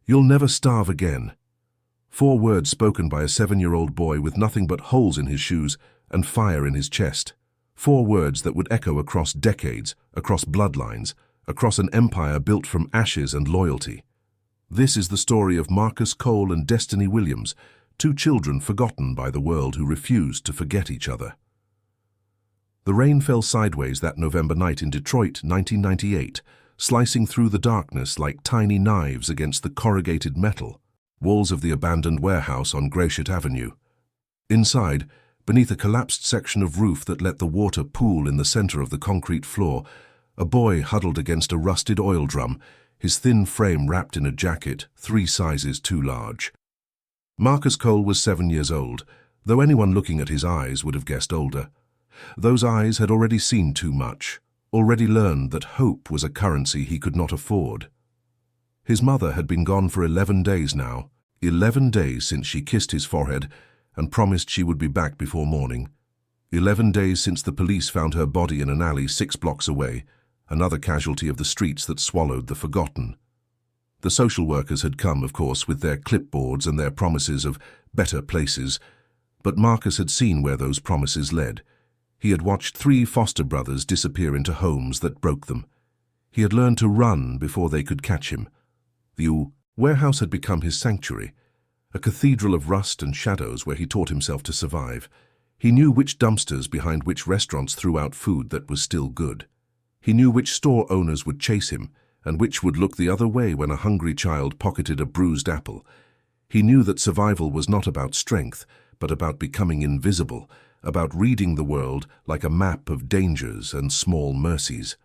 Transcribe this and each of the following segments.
You'll never starve again. 4 words spoken by a 7-year-old boy with nothing but holes in his shoes and fire in his chest. 4 words that would echo across decades, across bloodlines, across an empire built from ashes and loyalty. This is the story of Marcus Cole and Destiny Williams, 2 children forgotten by the world who refused to forget each other. The rain fell sideways that November night in Detroit, 1998, slicing through the darkness like tiny knives against the corrugated metal walls of the abandoned warehouse on Gratiot Avenue. Inside, beneath a collapsed section of roof that let the water pool in the center of the concrete floor, a boy huddled against a rusted oil drum, his thin frame wrapped in a jacket 3 sizes too large. Marcus Cole was 7 years old, though anyone looking at his eyes would have guessed older. Those eyes had already seen too much, already learned that hope was a currency he could not afford. His mother had been gone for 11 days now, 11 days since she kissed his forehead and promised she would be back before morning. 11 days since the police found her body in an alley 6 blocks away, another casualty of the streets that swallowed the forgotten. The social workers had come, of course, with their clipboards and their promises of better places, but Marcus had seen where those promises led. He had watched 3 foster brothers disappear into homes that broke them. He had learned to run before they could catch him. The warehouse had become his sanctuary, a cathedral of rust and shadows where he taught himself to survive. He knew which dumpsters behind which restaurants threw out food that was still good. He knew which store owners would chase him and which would look the other way when a hungry child pocketed a bruised apple. He knew that survival was not about strength, but about becoming invisible, about reading the world like a map of dangers and small mercies.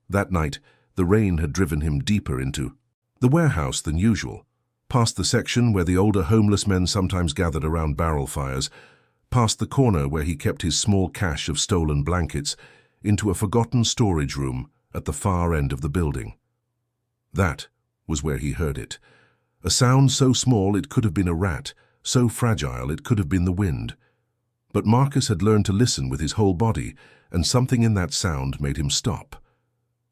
That night, the rain had driven him deeper into the warehouse than usual, past the section where the older homeless men sometimes gathered around barrel fires, past the corner where he kept his small cache of stolen blankets, into a forgotten storage room at the far end of the building. That was where he heard it. A sound so small it could have been a rat, so fragile it could have been the wind. But Marcus had learned to listen with his whole body, and something in that sound made him stop.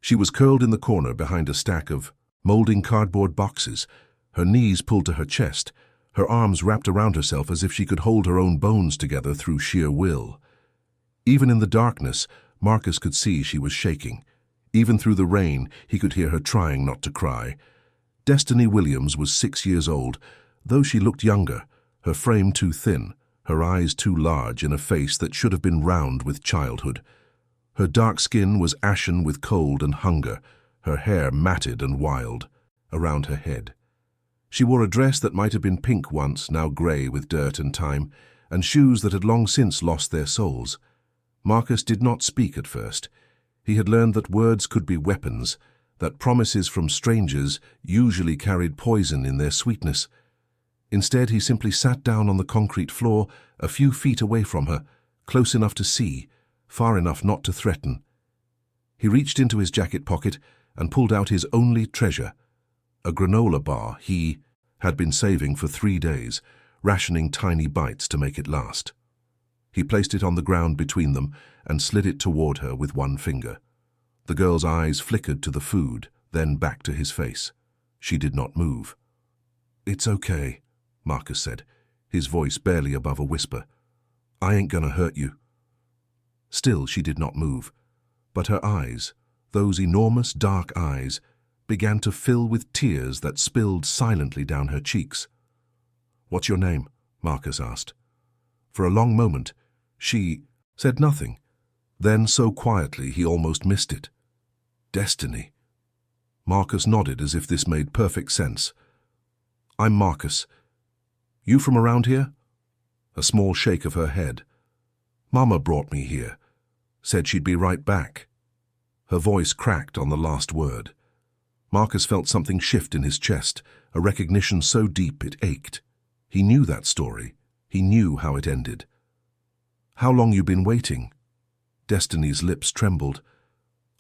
She was curled in the corner behind a stack of molding cardboard boxes, her knees pulled to her chest, her arms wrapped around herself as if she could hold her own bones together through sheer will. Even in the darkness, Marcus could see she was shaking. Even through the rain, he could hear her trying not to cry. Destiny Williams was 6 years old, though she looked younger, her frame too thin, her eyes too large in a face that should have been round with childhood. Her dark skin was ashen with cold and hunger, her hair matted and wild around her head. She wore a dress that might have been pink once, now grey with dirt and time, and shoes that had long since lost their soles. Marcus did not speak at first. He had learned that words could be weapons, that promises from strangers usually carried poison in their sweetness. Instead, he simply sat down on the concrete floor a few feet away from her, close enough to see, far enough not to threaten. He reached into his jacket pocket and pulled out his only treasure, a granola bar he had been saving for 3 days, rationing tiny bites to make it last. He placed it on the ground between them and slid it toward her with one finger. The girl's eyes flickered to the food, then back to his face. She did not move. "It's okay," Marcus said, his voice barely above a whisper. "I ain't gonna hurt you." Still she did not move, but her eyes, those enormous dark eyes, began to fill with tears that spilled silently down her cheeks. "What's your name?" Marcus asked. For a long moment, she said nothing. Then, so quietly he almost missed it. "Destiny." Marcus nodded as if this made perfect sense. "I'm Marcus. You from around here?" A small shake of her head. "Mama brought me here. Said she'd be right back." Her voice cracked on the last word. Marcus felt something shift in his chest, a recognition so deep it ached. He knew that story. He knew how it ended. "How long you been waiting?" Destiny's lips trembled.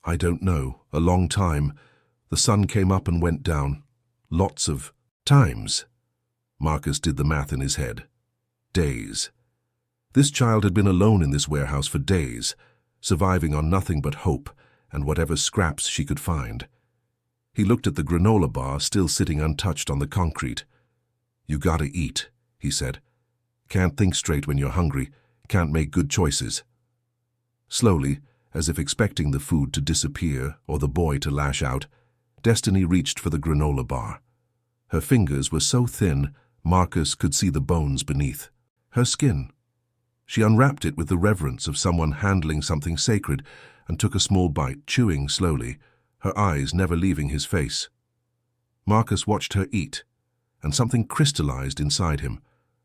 "I don't know. A long time. The sun came up and went down. Lots of times." Marcus did the math in his head. Days. This child had been alone in this warehouse for days, surviving on nothing but hope and whatever scraps she could find. He looked at the granola bar still sitting untouched on the concrete. "You gotta eat," he said. "Can't think straight when you're hungry, can't make good choices." Slowly, as if expecting the food to disappear or the boy to lash out, Destiny reached for the granola bar. Her fingers were so thin, Marcus could see the bones beneath. Her skin. She unwrapped it with the reverence of someone handling something sacred and took a small bite, chewing slowly, her eyes never leaving his face. Marcus watched her eat, and something crystallized inside him,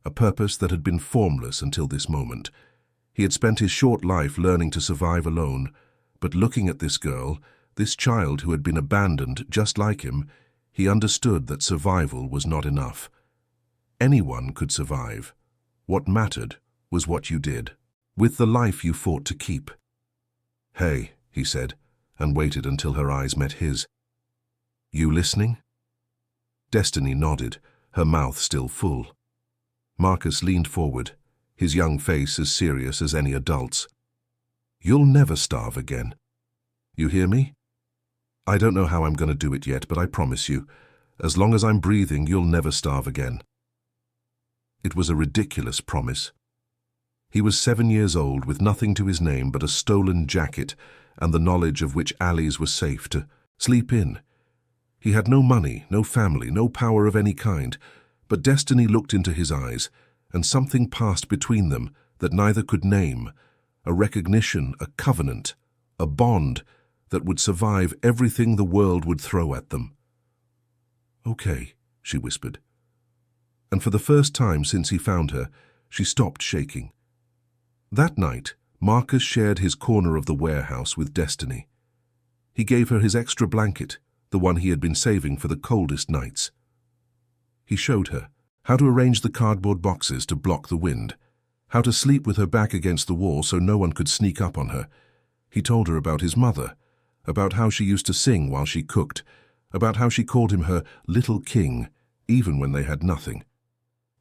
a purpose that had been formless until this moment. He had spent his short life learning to survive alone, but looking at this girl, this child who had been abandoned just like him, he understood that survival was not enough. Anyone could survive. What mattered was what you did, with the life you fought to keep. "Hey," he said, and waited until her eyes met his. "You listening?" Destiny nodded, her mouth still full. Marcus leaned forward, his young face as serious as any adult's. "You'll never starve again. You hear me? I don't know how I'm going to do it yet, but I promise you, as long as I'm breathing, you'll never starve again." It was a ridiculous promise. He was 7 years old with nothing to his name but a stolen jacket and the knowledge of which alleys were safe to sleep in. He had no money, no family, no power of any kind, but Destiny looked into his eyes, and something passed between them that neither could name, a recognition, a covenant, a bond that would survive everything the world would throw at them. "Okay," she whispered. And for the first time since he found her, she stopped shaking. That night, Marcus shared his corner of the warehouse with Destiny. He gave her his extra blanket, the one he had been saving for the coldest nights. He showed her how to arrange the cardboard boxes to block the wind, how to sleep with her back against the wall so no one could sneak up on her. He told her about his mother, about how she used to sing while she cooked, about how she called him her little king, even when they had nothing.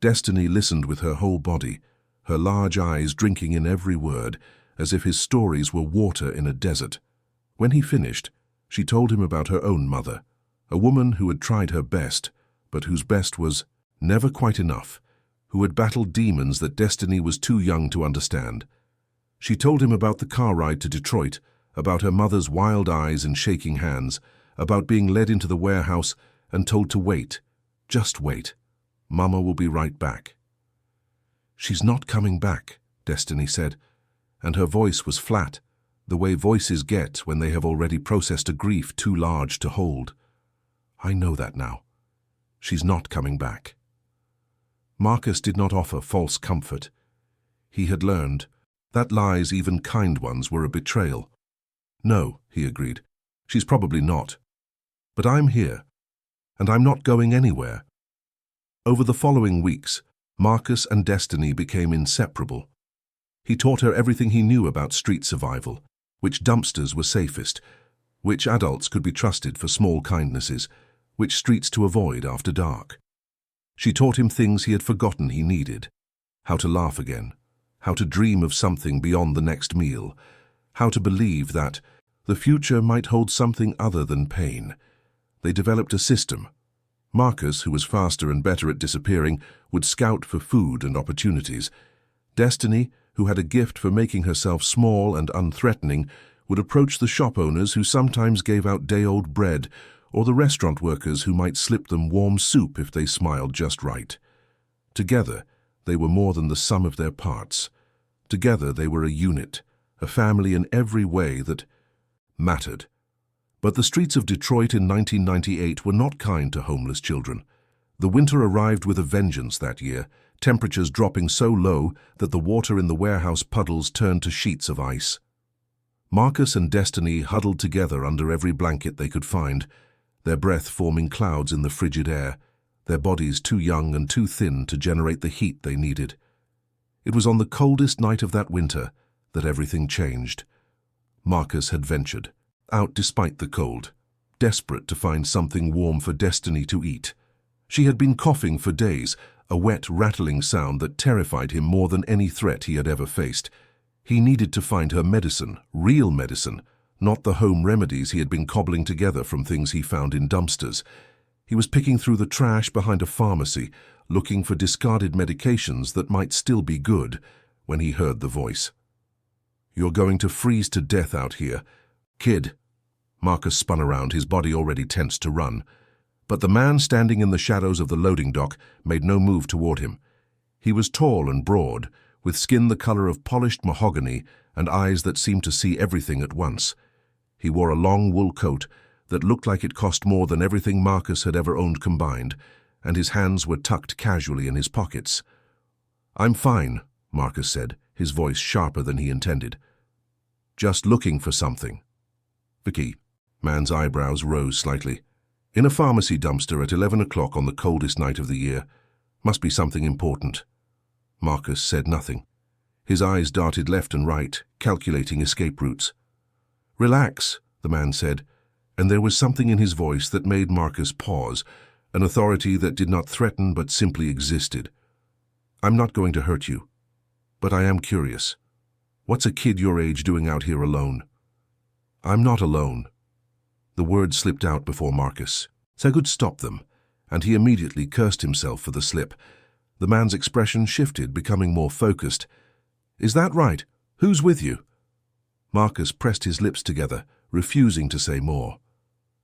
Destiny listened with her whole body, her large eyes drinking in every word, as if his stories were water in a desert. When he finished, she told him about her own mother, a woman who had tried her best, but whose best was never quite enough, who had battled demons that Destiny was too young to understand. She told him about the car ride to Detroit, about her mother's wild eyes and shaking hands, about being led into the warehouse and told to wait, just wait. Mama will be right back. "She's not coming back," Destiny said, and her voice was flat, the way voices get when they have already processed a grief too large to hold. "I know that now. She's not coming back." Marcus did not offer false comfort. He had learned that lies, even kind ones, were a betrayal. "No," he agreed, "she's probably not. But I'm here, and I'm not going anywhere." Over the following weeks, Marcus and Destiny became inseparable. He taught her everything he knew about street survival, which dumpsters were safest, which adults could be trusted for small kindnesses, which streets to avoid after dark. She taught him things he had forgotten he needed: how to laugh again, how to dream of something beyond the next meal, how to believe that the future might hold something other than pain. They developed a system. Marcus, who was faster and better at disappearing, would scout for food and opportunities. Destiny, who had a gift for making herself small and unthreatening, would approach the shop owners who sometimes gave out day-old bread, or the restaurant workers who might slip them warm soup if they smiled just right. Together, they were more than the sum of their parts. Together, they were a unit, a family in every way that mattered. But the streets of Detroit in 1998 were not kind to homeless children. The winter arrived with a vengeance that year, temperatures dropping so low that the water in the warehouse puddles turned to sheets of ice. Marcus and Destiny huddled together under every blanket they could find, their breath forming clouds in the frigid air, their bodies too young and too thin to generate the heat they needed. It was on the coldest night of that winter that everything changed. Marcus had ventured out despite the cold, desperate to find something warm for Destiny to eat. She had been coughing for days, a wet, rattling sound that terrified him more than any threat he had ever faced. He needed to find her medicine, real medicine, not the home remedies he had been cobbling together from things he found in dumpsters. He was picking through the trash behind a pharmacy, looking for discarded medications that might still be good, when he heard the voice. "You're going to freeze to death out here. Kid." Marcus spun around, his body already tense to run. But the man standing in the shadows of the loading dock made no move toward him. He was tall and broad, with skin the color of polished mahogany and eyes that seemed to see everything at once. He wore a long wool coat that looked like it cost more than everything Marcus had ever owned combined, and his hands were tucked casually in his pockets. "I'm fine," Marcus said, his voice sharper than he intended. "Just looking for something." "Vicky." Man's eyebrows rose slightly. "In a pharmacy dumpster at 11 o'clock on the coldest night of the year. Must be something important." Marcus said nothing. His eyes darted left and right, calculating escape routes. "Relax," the man said, and there was something in his voice that made Marcus pause, an authority that did not threaten but simply existed. "I'm not going to hurt you, but I am curious. What's a kid your age doing out here alone?" "I'm not alone." The words slipped out before Marcus. Segud stopped them, and he immediately cursed himself for the slip. The man's expression shifted, becoming more focused. "Is that right? Who's with you?" Marcus pressed his lips together, refusing to say more.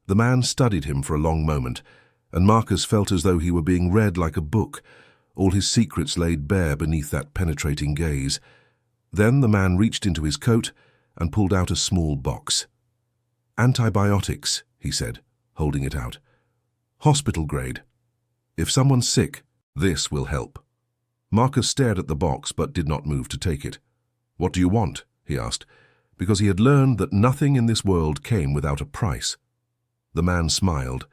The man studied him for a long moment, and Marcus felt as though he were being read like a book, all his secrets laid bare beneath that penetrating gaze. Then the man reached into his coat and pulled out a small box. "Antibiotics," he said, holding it out. "Hospital grade. If someone's sick, this will help." Marcus stared at the box but did not move to take it. "What do you want?" he asked, because he had learned that nothing in this world came without a price. The man smiled,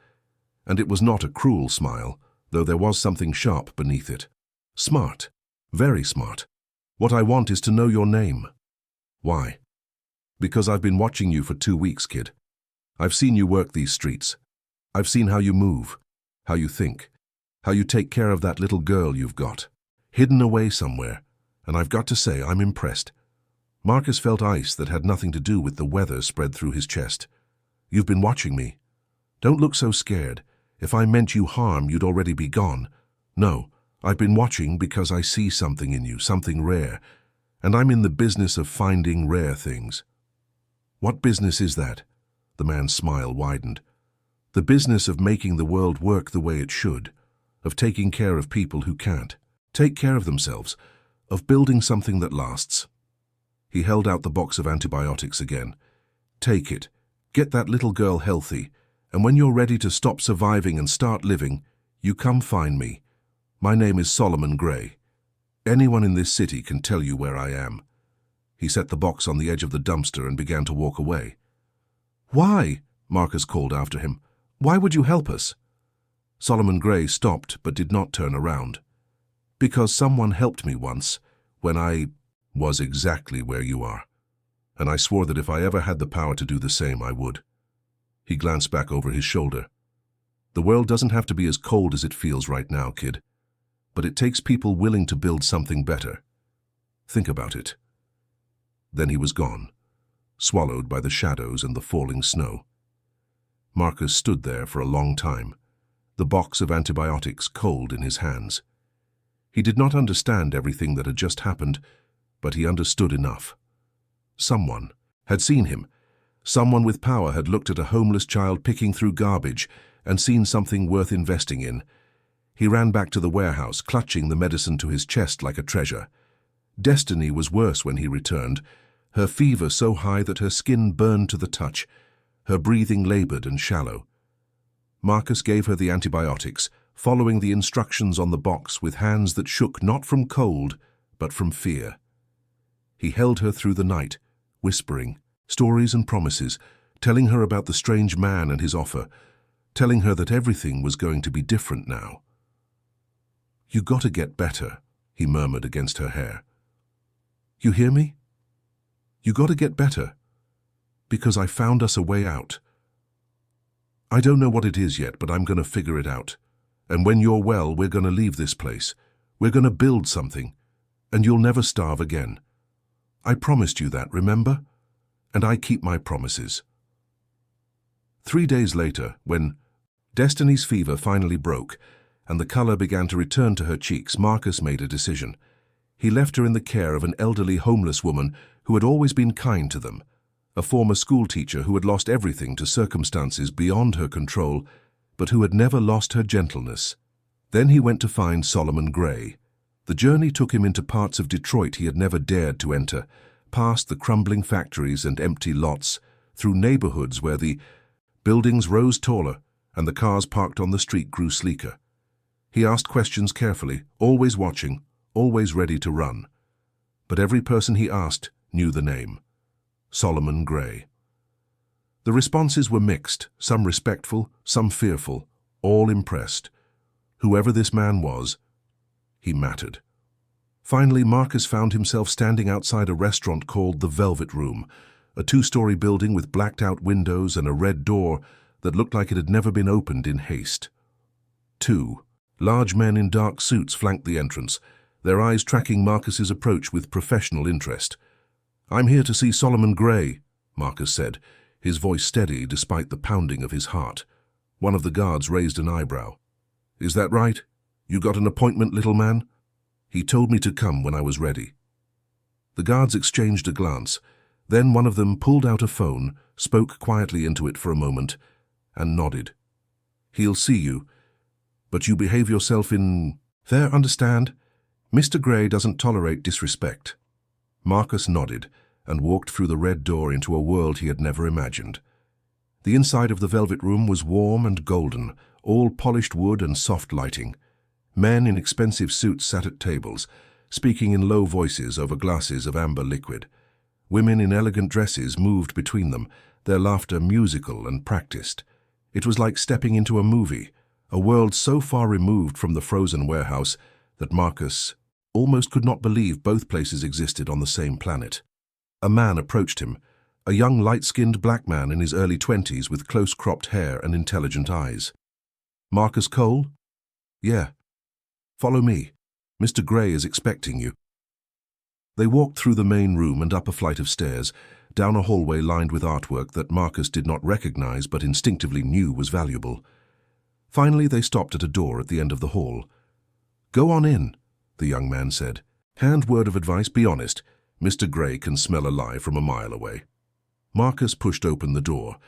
and it was not a cruel smile, though there was something sharp beneath it. "Smart. Very smart. What I want is to know your name." "Why?" "Because I've been watching you for 2 weeks, kid. I've seen you work these streets. I've seen how you move, how you think, how you take care of that little girl you've got, hidden away somewhere, and I've got to say I'm impressed." Marcus felt ice that had nothing to do with the weather spread through his chest. "You've been watching me. Don't look so scared. If I meant you harm, you'd already be gone. No, I've been watching because I see something in you, something rare, and I'm in the business of finding rare things." "What business is that?" The man's smile widened. "The business of making the world work the way it should, of taking care of people who can't take care of themselves, of building something that lasts." He held out the box of antibiotics again. "Take it. Get that little girl healthy, and when you're ready to stop surviving and start living, you come find me. My name is Solomon Gray. Anyone in this city can tell you where I am." He set the box on the edge of the dumpster and began to walk away. "Why?" Marcus called after him. "Why would you help us?" Solomon Gray stopped but did not turn around. "Because someone helped me once, when I was exactly where you are. And I swore that if I ever had the power to do the same, I would." He glanced back over his shoulder. "The world doesn't have to be as cold as it feels right now, kid. But it takes people willing to build something better. Think about it." Then he was gone, swallowed by the shadows and the falling snow. Marcus stood there for a long time, the box of antibiotics cold in his hands. He did not understand everything that had just happened, but he understood enough. Someone had seen him. Someone with power had looked at a homeless child picking through garbage and seen something worth investing in. He ran back to the warehouse, clutching the medicine to his chest like a treasure. Destiny was worse when he returned, her fever so high that her skin burned to the touch, her breathing labored and shallow. Marcus gave her the antibiotics, following the instructions on the box with hands that shook not from cold, but from fear. He held her through the night, whispering stories and promises, telling her about the strange man and his offer, telling her that everything was going to be different now. "You gotta get better," he murmured against her hair. "You hear me? You gotta get better, because I found us a way out. I don't know what it is yet, but I'm gonna figure it out. And when you're well, we're gonna leave this place. We're gonna build something, and you'll never starve again. I promised you that, remember? and I keep my promises. 3 days later, when Destiny's fever finally broke and the color began to return to her cheeks, Marcus made a decision. He left her in the care of an elderly homeless woman who had always been kind to them, a former schoolteacher who had lost everything to circumstances beyond her control, but who had never lost her gentleness. Then he went to find Solomon Gray. The journey took him into parts of Detroit he had never dared to enter, past the crumbling factories and empty lots, through neighborhoods where the buildings rose taller and the cars parked on the street grew sleeker. He asked questions carefully, always watching, always ready to run. But every person he asked knew the name: Solomon Gray. The responses were mixed, some respectful, some fearful, all impressed. Whoever this man was, he mattered. Finally, Marcus found himself standing outside a restaurant called the Velvet Room, a 2-story building with blacked-out windows and a red door that looked like it had never been opened in haste. 2 large men in dark suits flanked the entrance, their eyes tracking Marcus's approach with professional interest. "I'm here to see Solomon Gray," Marcus said, his voice steady despite the pounding of his heart. One of the guards raised an eyebrow. "Is that right? You got an appointment, little man?" "He told me to come when I was ready." The guards exchanged a glance. Then one of them pulled out a phone, spoke quietly into it for a moment, and nodded. "He'll see you, but you behave yourself in... There, understand? Mr. Gray doesn't tolerate disrespect." Marcus nodded and walked through the red door into a world he had never imagined. The inside of the Velvet Room was warm and golden, all polished wood and soft lighting. Men in expensive suits sat at tables, speaking in low voices over glasses of amber liquid. Women in elegant dresses moved between them, their laughter musical and practiced. It was like stepping into a movie, a world so far removed from the frozen warehouse that Marcus almost could not believe both places existed on the same planet. A man approached him, a young light-skinned black man in his early 20s with close-cropped hair and intelligent eyes. "Marcus Cole?" "Yeah." "Follow me. Mr. Gray is expecting you." They walked through the main room and up a flight of stairs, down a hallway lined with artwork that Marcus did not recognize but instinctively knew was valuable. Finally, they stopped at a door at the end of the hall. "Go on in," the young man said. "Hand word of advice, be honest. Mr. Gray can smell a lie from a mile away." Marcus pushed open the door.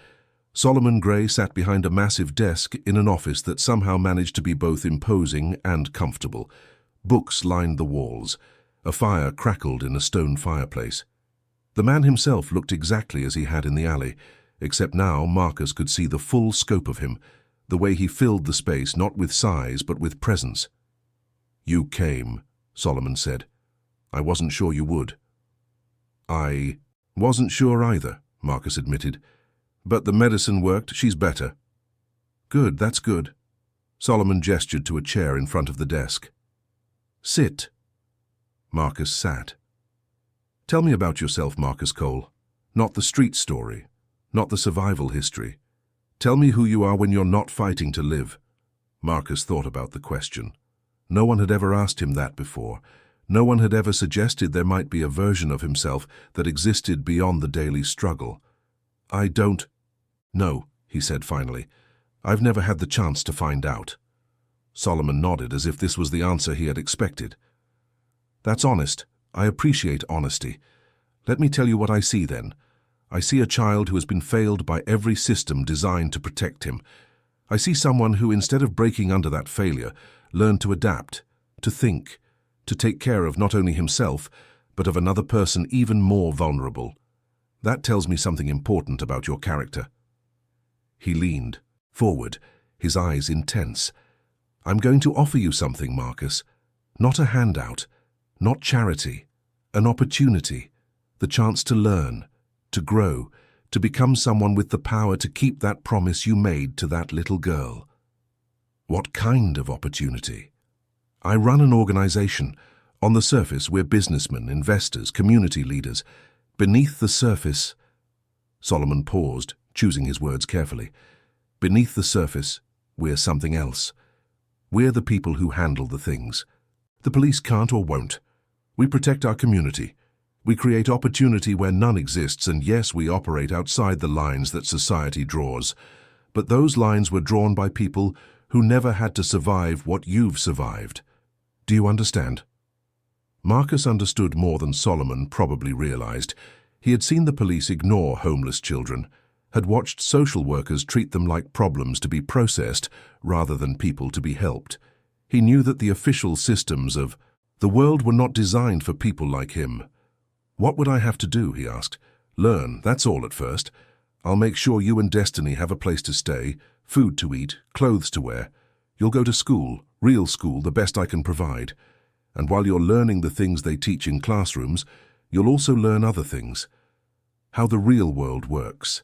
Solomon Gray sat behind a massive desk in an office that somehow managed to be both imposing and comfortable. Books lined the walls. A fire crackled in a stone fireplace. The man himself looked exactly as he had in the alley, except now Marcus could see the full scope of him, the way he filled the space not with size but with presence. "You came," Solomon said. "I wasn't sure you would." "I wasn't sure either," Marcus admitted. "But the medicine worked. She's better." "Good, that's good." Solomon gestured to a chair in front of the desk. "Sit." Marcus sat. "Tell me about yourself, Marcus Cole. Not the street story, not the survival history. Tell me who you are when you're not fighting to live." Marcus thought about the question. No one had ever asked him that before. No one had ever suggested there might be a version of himself that existed beyond the daily struggle. "I don't know," he said finally. "I've never had the chance to find out." Solomon nodded as if this was the answer he had expected. "That's honest. I appreciate honesty. Let me tell you what I see then. I see a child who has been failed by every system designed to protect him. I see someone who, instead of breaking under that failure, learned to adapt, to think, to take care of not only himself, but of another person even more vulnerable. That tells me something important about your character." He leaned forward, his eyes intense. "I'm going to offer you something, Marcus. Not a handout, not charity, an opportunity, the chance to learn, to grow, to become someone with the power to keep that promise you made to that little girl." "What kind of opportunity?" "I run an organization. On the surface, we're businessmen, investors, community leaders. Beneath the surface..." Solomon paused, choosing his words carefully. "Beneath the surface, we're something else. We're the people who handle the things. The police can't or won't. We protect our community. We create opportunity where none exists, and yes, we operate outside the lines that society draws. But those lines were drawn by people who never had to survive what you've survived. Do you understand? Marcus understood more than Solomon probably realized. He had seen the police ignore homeless children, had watched social workers treat them like problems to be processed rather than people to be helped. He knew that the official systems of the world were not designed for people like him. "What would I have to do?" he asked. "Learn, that's all at first. I'll make sure you and Destiny have a place to stay, food to eat, clothes to wear. You'll go to school, real school, the best I can provide. And while you're learning the things they teach in classrooms, you'll also learn other things. How the real world works,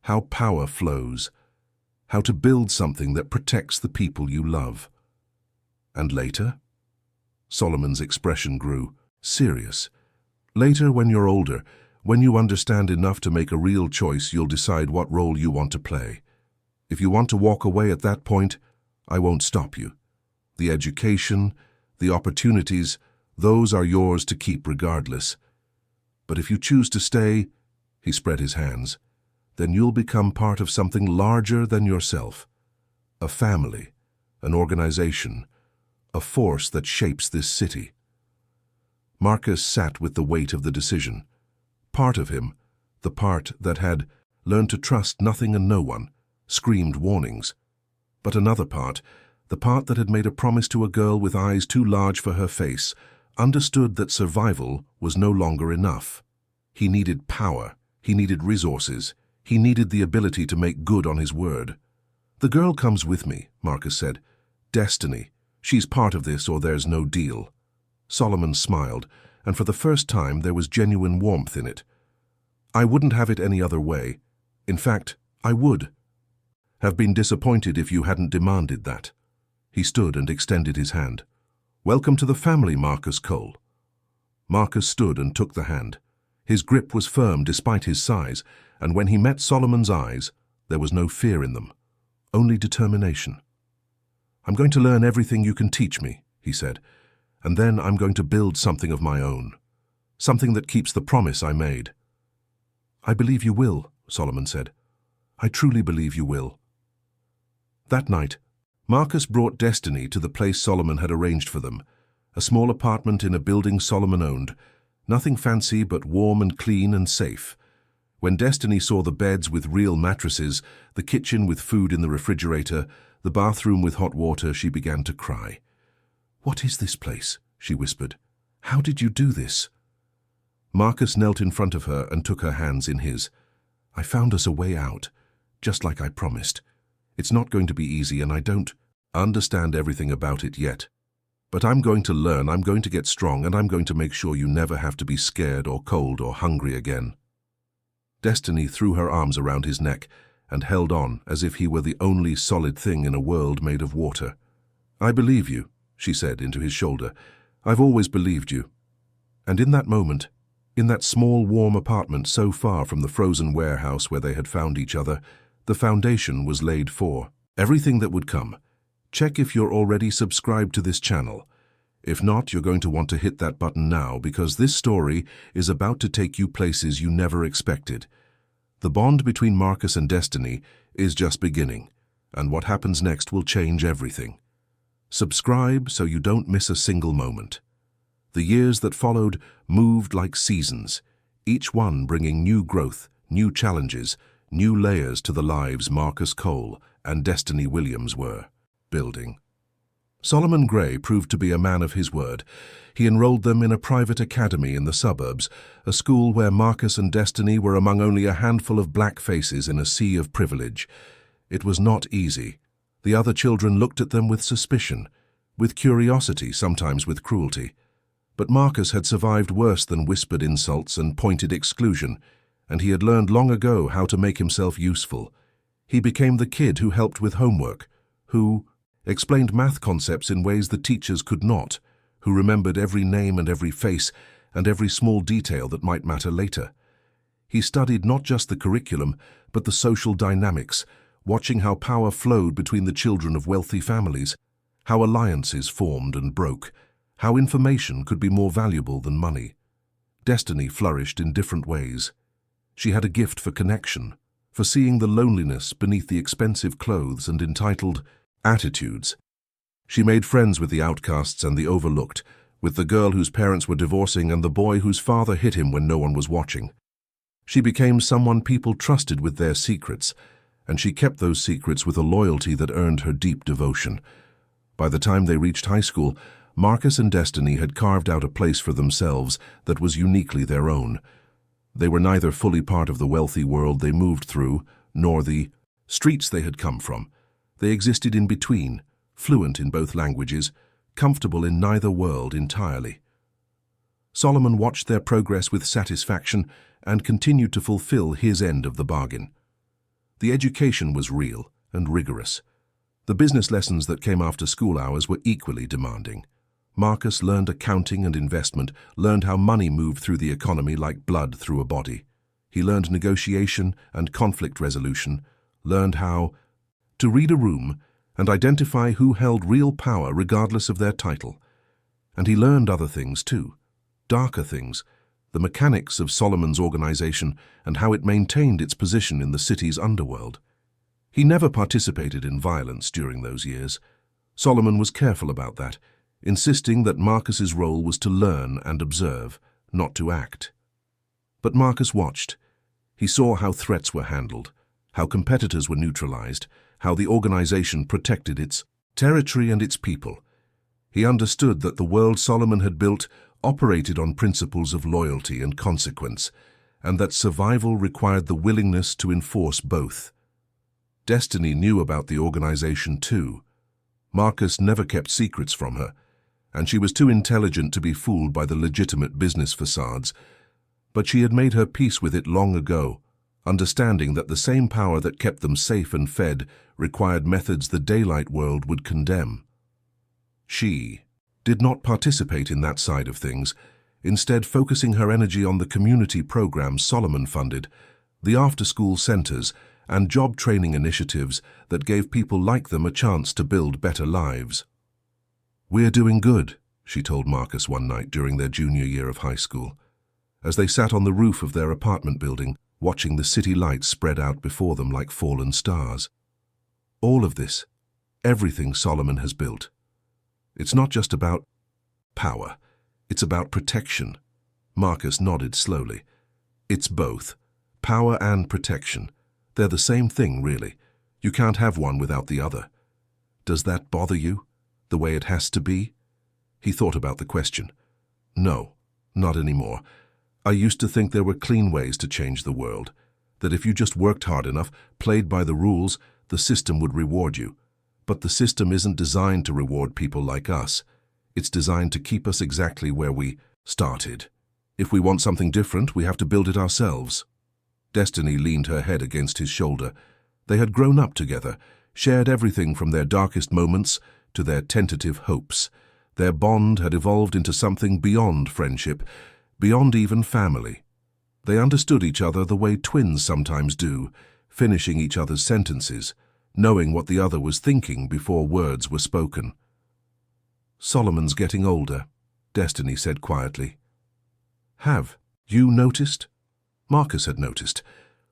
how power flows, how to build something that protects the people you love." "And later?" Solomon's expression grew serious. "Later, when you're older, when you understand enough to make a real choice, you'll decide what role you want to play. If you want to walk away at that point, I won't stop you. The education, the opportunities, those are yours to keep regardless. But if you choose to stay," he spread his hands, "then you'll become part of something larger than yourself. A family, an organization, a force that shapes this city." Marcus sat with the weight of the decision. Part of him, the part that had learned to trust nothing and no one, screamed warnings. But another part, the part that had made a promise to a girl with eyes too large for her face, understood that survival was no longer enough. He needed power, he needed resources, he needed the ability to make good on his word. "The girl comes with me," Marcus said. "Destiny. She's part of this or there's no deal." Solomon smiled, and for the first time there was genuine warmth in it. "I wouldn't have it any other way. In fact, I would have been disappointed if you hadn't demanded that." He stood and extended his hand. "Welcome to the family, Marcus Cole." Marcus stood and took the hand. His grip was firm despite his size, and when he met Solomon's eyes, there was no fear in them, only determination. "I'm going to learn everything you can teach me," he said, "and then I'm going to build something of my own, something that keeps the promise I made." "I believe you will," Solomon said. "I truly believe you will." That night, Marcus brought Destiny to the place Solomon had arranged for them, a small apartment in a building Solomon owned, nothing fancy but warm and clean and safe. When Destiny saw the beds with real mattresses, the kitchen with food in the refrigerator, the bathroom with hot water, she began to cry. "What is this place?" she whispered. "How did you do this?" Marcus knelt in front of her and took her hands in his. "I found us a way out, just like I promised. It's not going to be easy, and I don't understand everything about it yet. But I'm going to learn, I'm going to get strong, and I'm going to make sure you never have to be scared or cold or hungry again." Destiny threw her arms around his neck and held on as if he were the only solid thing in a world made of water. "I believe you," she said into his shoulder. "I've always believed you." And in that moment, in that small, warm apartment so far from the frozen warehouse where they had found each other, the foundation was laid for everything that would come. Check if you're already subscribed to this channel. If not, you're going to want to hit that button now, because this story is about to take you places you never expected. The bond between Marcus and Destiny is just beginning, and what happens next will change everything. Subscribe so you don't miss a single moment. The years that followed moved like seasons, each one bringing new growth, new challenges, new layers to the lives Marcus Cole and Destiny Williams were building. Solomon Gray proved to be a man of his word. He enrolled them in a private academy in the suburbs, a school where Marcus and Destiny were among only a handful of black faces in a sea of privilege. It was not easy. The other children looked at them with suspicion, with curiosity, sometimes with cruelty. But Marcus had survived worse than whispered insults and pointed exclusion, and he had learned long ago how to make himself useful. He became the kid who helped with homework, who explained math concepts in ways the teachers could not, who remembered every name and every face and every small detail that might matter later. He studied not just the curriculum, but the social dynamics, watching how power flowed between the children of wealthy families, how alliances formed and broke, how information could be more valuable than money. Destiny flourished in different ways. She had a gift for connection, for seeing the loneliness beneath the expensive clothes and entitled attitudes. She made friends with the outcasts and the overlooked, with the girl whose parents were divorcing and the boy whose father hit him when no one was watching. She became someone people trusted with their secrets, and she kept those secrets with a loyalty that earned her deep devotion. By the time they reached high school, Marcus and Destiny had carved out a place for themselves that was uniquely their own. They were neither fully part of the wealthy world they moved through, nor the streets they had come from. They existed in between, fluent in both languages, comfortable in neither world entirely. Solomon watched their progress with satisfaction and continued to fulfill his end of the bargain. The education was real and rigorous. The business lessons that came after school hours were equally demanding. Marcus learned accounting and investment, learned how money moved through the economy like blood through a body. He learned negotiation and conflict resolution, learned how to read a room and identify who held real power regardless of their title. And he learned other things too, darker things, the mechanics of Solomon's organization and how it maintained its position in the city's underworld. He never participated in violence during those years. Solomon was careful about that, insisting that Marcus's role was to learn and observe, not to act. But Marcus watched. He saw how threats were handled, how competitors were neutralized, how the organization protected its territory and its people. He understood that the world Solomon had built operated on principles of loyalty and consequence, and that survival required the willingness to enforce both. Destiny knew about the organization too. Marcus never kept secrets from her, and she was too intelligent to be fooled by the legitimate business facades. But she had made her peace with it long ago, understanding that the same power that kept them safe and fed required methods the daylight world would condemn. She did not participate in that side of things, instead focusing her energy on the community programs Solomon funded, the after-school centers, and job training initiatives that gave people like them a chance to build better lives. "We're doing good," she told Marcus one night during their junior year of high school, as they sat on the roof of their apartment building, watching the city lights spread out before them like fallen stars. "All of this, everything Solomon has built, it's not just about power, it's about protection." Marcus nodded slowly. "It's both, power and protection. They're the same thing, really. You can't have one without the other. Does that bother you, the way it has to be?" He thought about the question. "No, not anymore. I used to think there were clean ways to change the world, that if you just worked hard enough, played by the rules, the system would reward you. But the system isn't designed to reward people like us. It's designed to keep us exactly where we started. If we want something different, we have to build it ourselves." Destiny leaned her head against his shoulder. They had grown up together, shared everything from their darkest moments to their tentative hopes. Their bond had evolved into something beyond friendship, beyond even family. They understood each other the way twins sometimes do, finishing each other's sentences, knowing what the other was thinking before words were spoken. "Solomon's getting older," Destiny said quietly. "Have you noticed?" Marcus had noticed.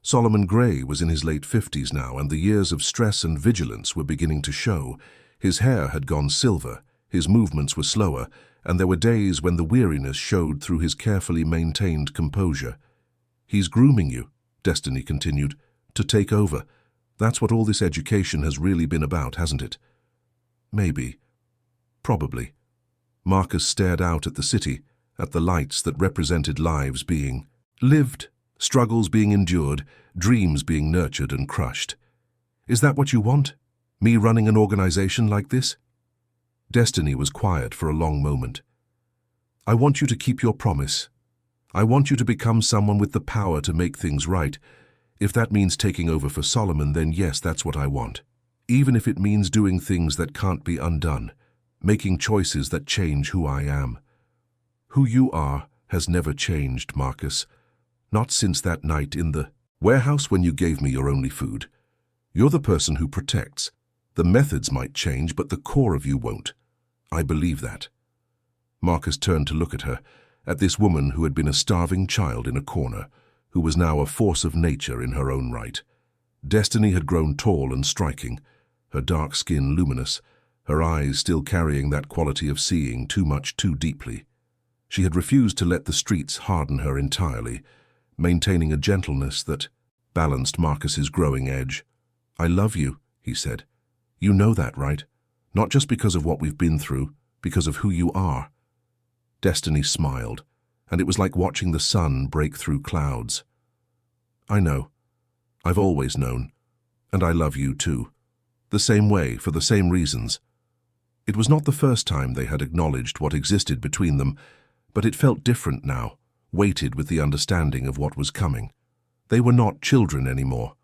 Solomon Gray was in his late 50s now, and the years of stress and vigilance were beginning to show. His hair had gone silver, his movements were slower, and there were days when the weariness showed through his carefully maintained composure. "He's grooming you," Destiny continued, "to take over. That's what all this education has really been about, hasn't it?" "Maybe. Probably." Marcus stared out at the city, at the lights that represented lives being lived, struggles being endured, dreams being nurtured and crushed. "Is that what you want? Me running an organization like this?" Destiny was quiet for a long moment. "I want you to keep your promise. I want you to become someone with the power to make things right. If that means taking over for Solomon, then yes, that's what I want. Even if it means doing things that can't be undone, making choices that change who I am. Who you are has never changed, Marcus. Not since that night in the warehouse when you gave me your only food. You're the person who protects. The methods might change, but the core of you won't. I believe that." Marcus turned to look at her, at this woman who had been a starving child in a corner, who was now a force of nature in her own right. Destiny had grown tall and striking, her dark skin luminous, her eyes still carrying that quality of seeing too much too deeply. She had refused to let the streets harden her entirely, maintaining a gentleness that balanced Marcus's growing edge. "I love you," he said. "You know that, right? Not just because of what we've been through, because of who you are." Destiny smiled, and it was like watching the sun break through clouds. "I know. I've always known. And I love you too. The same way, for the same reasons." It was not the first time they had acknowledged what existed between them, but it felt different now, weighted with the understanding of what was coming. They were not children anymore.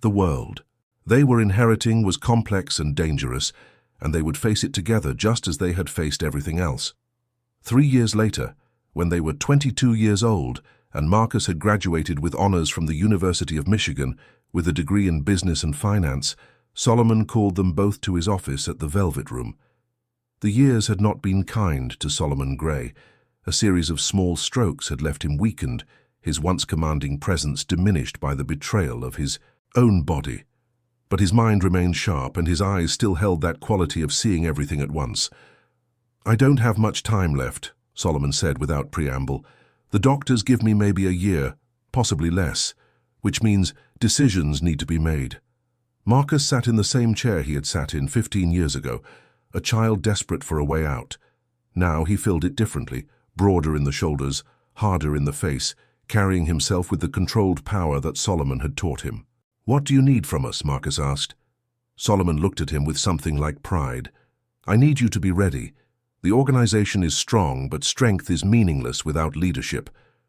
The world they were inheriting was complex and dangerous, and they would face it together just as they had faced everything else. 3 years later, when they were 22 years old, and Marcus had graduated with honors from the University of Michigan with a degree in business and finance, Solomon called them both to his office at the Velvet Room. The years had not been kind to Solomon Gray. A series of small strokes had left him weakened, his once commanding presence diminished by the betrayal of his own body. But his mind remained sharp, and his eyes still held that quality of seeing everything at once. "I don't have much time left," Solomon said without preamble. "The doctors give me maybe a year, possibly less, which means decisions need to be made." Marcus sat in the same chair he had sat in 15 years ago, a child desperate for a way out. Now he filled it differently, broader in the shoulders, harder in the face, carrying himself with the controlled power that Solomon had taught him. "What do you need from us?" Marcus asked. Solomon looked at him with something like pride. "I need you to be ready. The organization is strong, but strength is meaningless without leadership.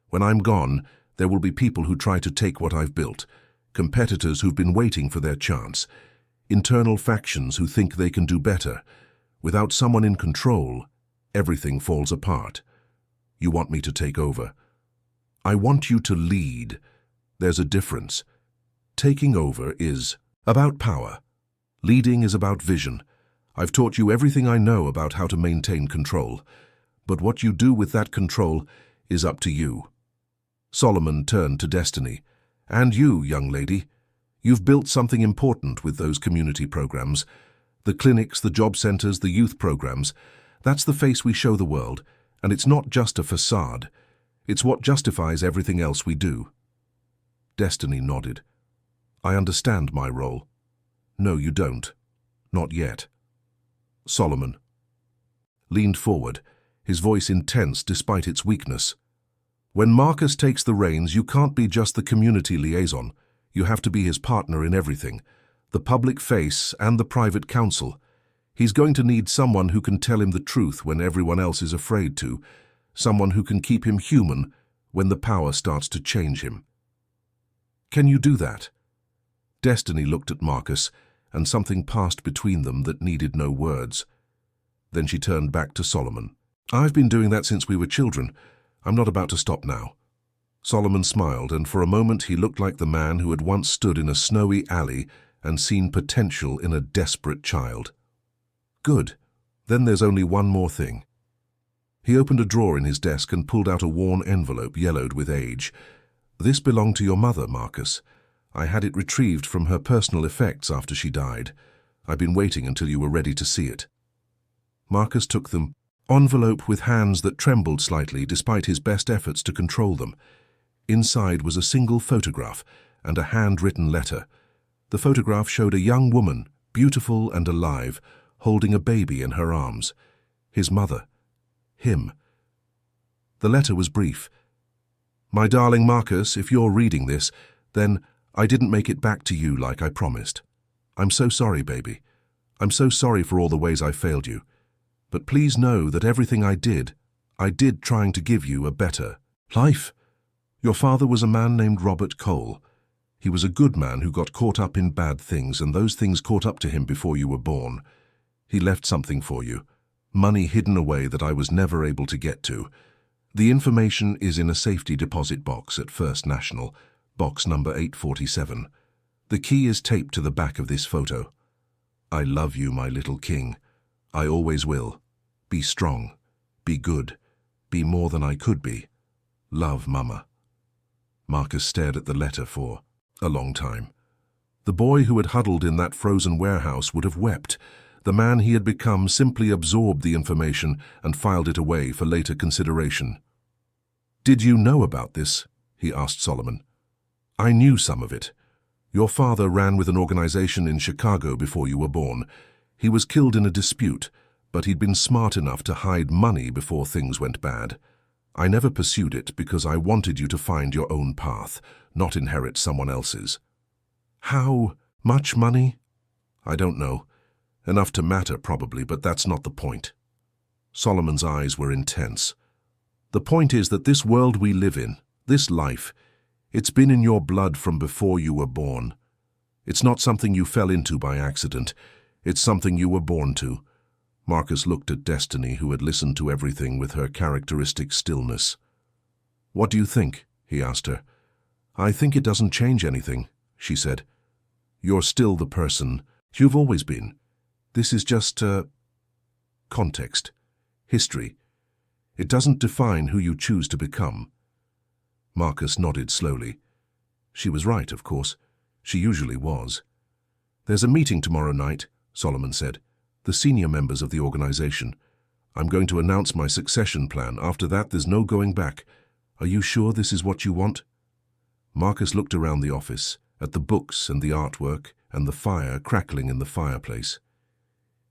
When I'm gone, there will be people who try to take what I've built, competitors who've been waiting for their chance, internal factions who think they can do better. Without someone in control, everything falls apart. You want me to take over. I want you to lead. There's a difference. Taking over is about power. Leading is about vision. I've taught you everything I know about how to maintain control. But what you do with that control is up to you." Solomon turned to Destiny. "And you, young lady. You've built something important with those community programs. The clinics, the job centers, the youth programs. That's the face we show the world. And it's not just a facade. It's what justifies everything else we do." Destiny nodded. "I understand my role." "No, you don't. Not yet." Solomon leaned forward, his voice intense despite its weakness. "When Marcus takes the reins, you can't be just the community liaison. You have to be his partner in everything, the public face and the private counsel. He's going to need someone who can tell him the truth when everyone else is afraid to, someone who can keep him human when the power starts to change him. Can you do that?" Destiny looked at Marcus, and something passed between them that needed no words. Then she turned back to Solomon. "I've been doing that since we were children. I'm not about to stop now." Solomon smiled, and for a moment he looked like the man who had once stood in a snowy alley and seen potential in a desperate child. "Good. Then there's only one more thing." He opened a drawer in his desk and pulled out a worn envelope yellowed with age. "This belonged to your mother, Marcus. I had it retrieved from her personal effects after she died. I've been waiting until you were ready to see it." Marcus took them, envelope with hands that trembled slightly despite his best efforts to control them. Inside was a single photograph and a handwritten letter. The photograph showed a young woman, beautiful and alive, holding a baby in her arms. His mother. Him. The letter was brief. "My darling Marcus, if you're reading this, then I didn't make it back to you like I promised. I'm so sorry, baby. I'm so sorry for all the ways I failed you. But please know that everything I did trying to give you a better life. Your father was a man named Robert Cole. He was a good man who got caught up in bad things, and those things caught up to him before you were born. He left something for you, money hidden away that I was never able to get to. The information is in a safety deposit box at First National, box number 847. The key is taped to the back of this photo. I love you, my little king. I always will. Be strong. Be good. Be more than I could be. Love, Mama. Marcus stared at the letter for a long time. The boy who had huddled in that frozen warehouse would have wept. The man he had become simply absorbed the information and filed it away for later consideration. "Did you know about this?" he asked Solomon. "I knew some of it. Your father ran with an organization in Chicago before you were born. He was killed in a dispute, but he'd been smart enough to hide money before things went bad. I never pursued it because I wanted you to find your own path, not inherit someone else's." "How much money?" "I don't know. Enough to matter, probably, but that's not the point." Solomon's eyes were intense. "The point is that this world we live in, this life, it's been in your blood from before you were born. It's not something you fell into by accident. It's something you were born to." Marcus looked at Destiny, who had listened to everything with her characteristic stillness. "What do you think?" he asked her. "I think it doesn't change anything," she said. "You're still the person you've always been. This is just context, history. It doesn't define who you choose to become." Marcus nodded slowly. She was right, of course. She usually was. "There's a meeting tomorrow night," Solomon said. "The senior members of the organization. I'm going to announce my succession plan. After that, there's no going back. Are you sure this is what you want?" Marcus looked around the office, at the books and the artwork and the fire crackling in the fireplace.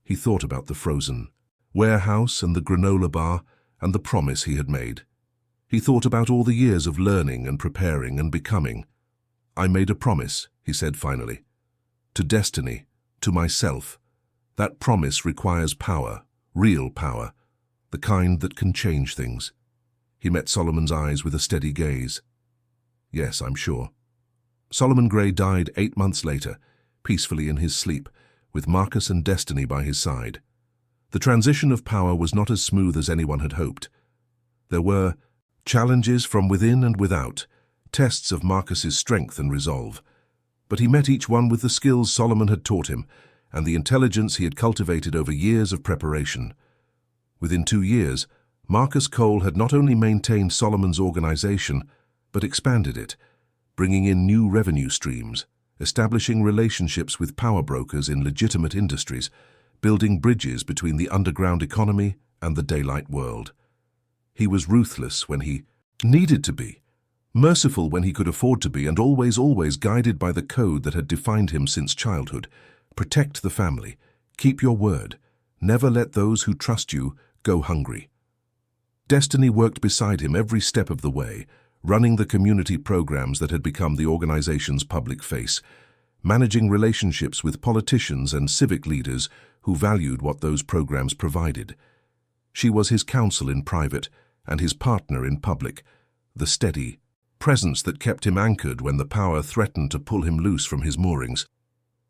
He thought about the frozen warehouse and the granola bar and the promise he had made. He thought about all the years of learning and preparing and becoming. "I made a promise," he said finally. "To Destiny, to myself. That promise requires power, real power, the kind that can change things." He met Solomon's eyes with a steady gaze. "Yes, I'm sure." Solomon Gray died 8 months later, peacefully in his sleep, with Marcus and Destiny by his side. The transition of power was not as smooth as anyone had hoped. There were challenges from within and without, tests of Marcus's strength and resolve. But he met each one with the skills Solomon had taught him and the intelligence he had cultivated over years of preparation. Within 2 years, Marcus Cole had not only maintained Solomon's organization, but expanded it, bringing in new revenue streams, establishing relationships with power brokers in legitimate industries, building bridges between the underground economy and the daylight world. He was ruthless when he needed to be, merciful when he could afford to be, and always guided by the code that had defined him since childhood. Protect the family, keep your word, never let those who trust you go hungry. Destiny worked beside him every step of the way, running the community programs that had become the organization's public face, managing relationships with politicians and civic leaders who valued what those programs provided. She was his counsel in private and his partner in public, the steady presence that kept him anchored when the power threatened to pull him loose from his moorings.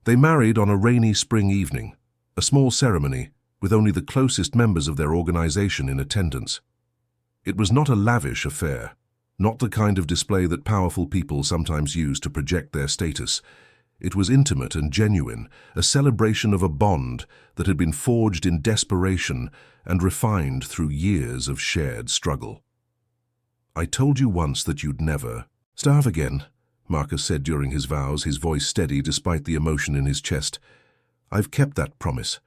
They married on a rainy spring evening, a small ceremony with only the closest members of their organization in attendance. It was not a lavish affair, not the kind of display that powerful people sometimes use to project their status. It was intimate and genuine, a celebration of a bond that had been forged in desperation and refined through years of shared struggle. "I told you once that you'd never starve again," Marcus said during his vows, his voice steady despite the emotion in his chest. "I've kept that promise,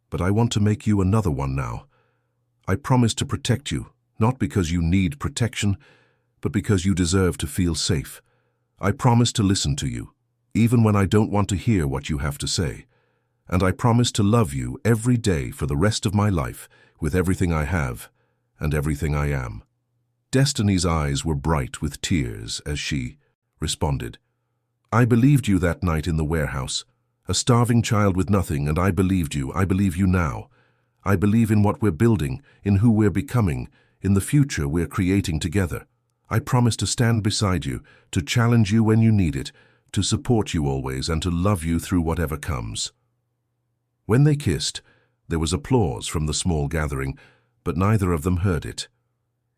but I want to make you another one now. I promise to protect you, not because you need protection, but because you deserve to feel safe. I promise to listen to you, even when I don't want to hear what you have to say. And I promise to love you every day for the rest of my life, with everything I have and everything I am." Destiny's eyes were bright with tears as she responded. "I believed you that night in the warehouse, a starving child with nothing, and I believed you. I believe you now. I believe in what we're building, in who we're becoming, in the future we're creating together. I promise to stand beside you, to challenge you when you need it, to support you always, and to love you through whatever comes." When they kissed, there was applause from the small gathering, but neither of them heard it.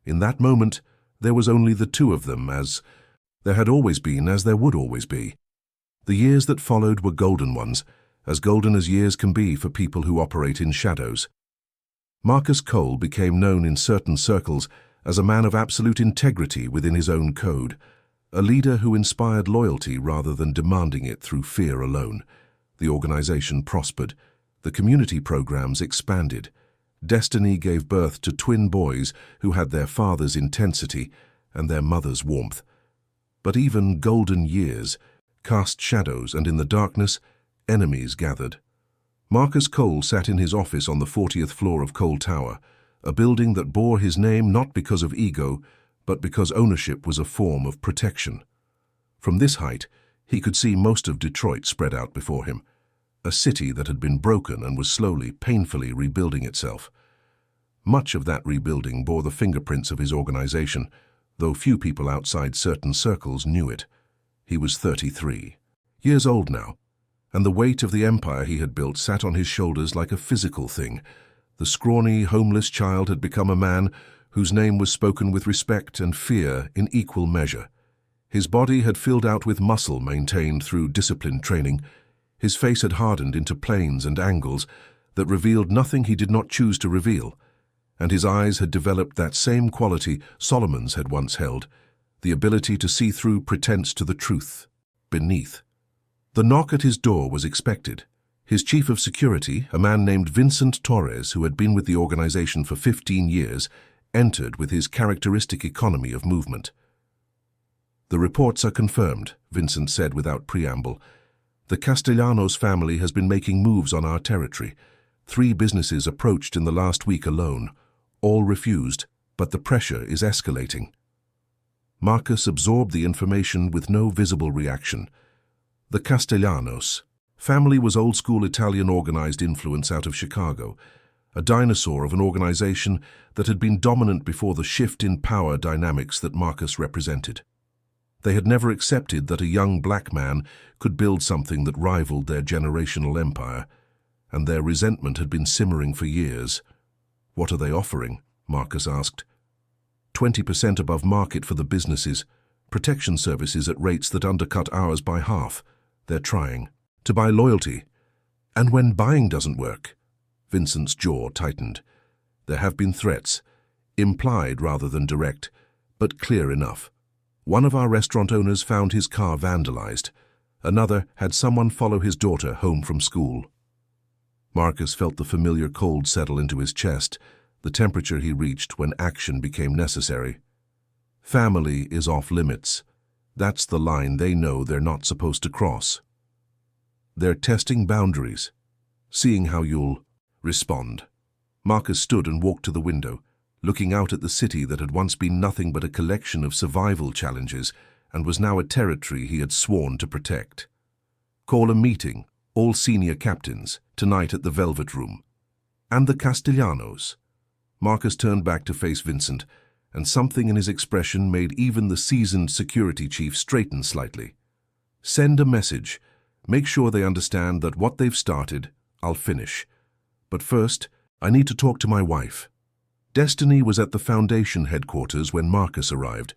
In that moment, there was only the two of them, as there had always been, as there would always be. The years that followed were golden ones, as golden as years can be for people who operate in shadows. Marcus Cole became known in certain circles as a man of absolute integrity within his own code, a leader who inspired loyalty rather than demanding it through fear alone. The organization prospered. The community programs expanded. Destiny gave birth to twin boys who had their father's intensity and their mother's warmth. But even golden years cast shadows, and in the darkness, enemies gathered. Marcus Cole sat in his office on the 40th floor of Cole Tower, a building that bore his name not because of ego, but because ownership was a form of protection. From this height, he could see most of Detroit spread out before him, a city that had been broken and was slowly, painfully rebuilding itself. Much of that rebuilding bore the fingerprints of his organization, though few people outside certain circles knew it. He was 33 years old now, and the weight of the empire he had built sat on his shoulders like a physical thing. The scrawny, homeless child had become a man whose name was spoken with respect and fear in equal measure. His body had filled out with muscle maintained through disciplined training. His face had hardened into planes and angles that revealed nothing he did not choose to reveal, and his eyes had developed that same quality Solomon's had once held, the ability to see through pretense to the truth beneath. The knock at his door was expected. His chief of security, a man named Vincent Torres, who had been with the organization for 15 years, entered with his characteristic economy of movement. "The reports are confirmed," Vincent said without preamble. "The Castellanos family has been making moves on our territory. 3 businesses approached in the last week alone. All refused, but the pressure is escalating." Marcus absorbed the information with no visible reaction. The Castellanos family was old-school Italian organized influence out of Chicago, a dinosaur of an organization that had been dominant before the shift in power dynamics that Marcus represented. They had never accepted that a young black man could build something that rivaled their generational empire, and their resentment had been simmering for years. "What are they offering?" Marcus asked. 20% above market for the businesses, protection services at rates that undercut ours by half. They're trying to buy loyalty. And when buying doesn't work, Vincent's jaw tightened. There have been threats, implied rather than direct, but clear enough. One of our restaurant owners found his car vandalized. Another had someone follow his daughter home from school. Marcus felt the familiar cold settle into his chest, the temperature he reached when action became necessary. Family is off limits. That's the line they know they're not supposed to cross. They're testing boundaries, seeing how you'll respond. Marcus stood and walked to the window, looking out at the city that had once been nothing but a collection of survival challenges and was now a territory he had sworn to protect. "Call a meeting, all senior captains, tonight at the Velvet Room. And the Castellanos." Marcus turned back to face Vincent, and something in his expression made even the seasoned security chief straighten slightly. "Send a message. Make sure they understand that what they've started, I'll finish. But first, I need to talk to my wife." Destiny was at the Foundation headquarters when Marcus arrived,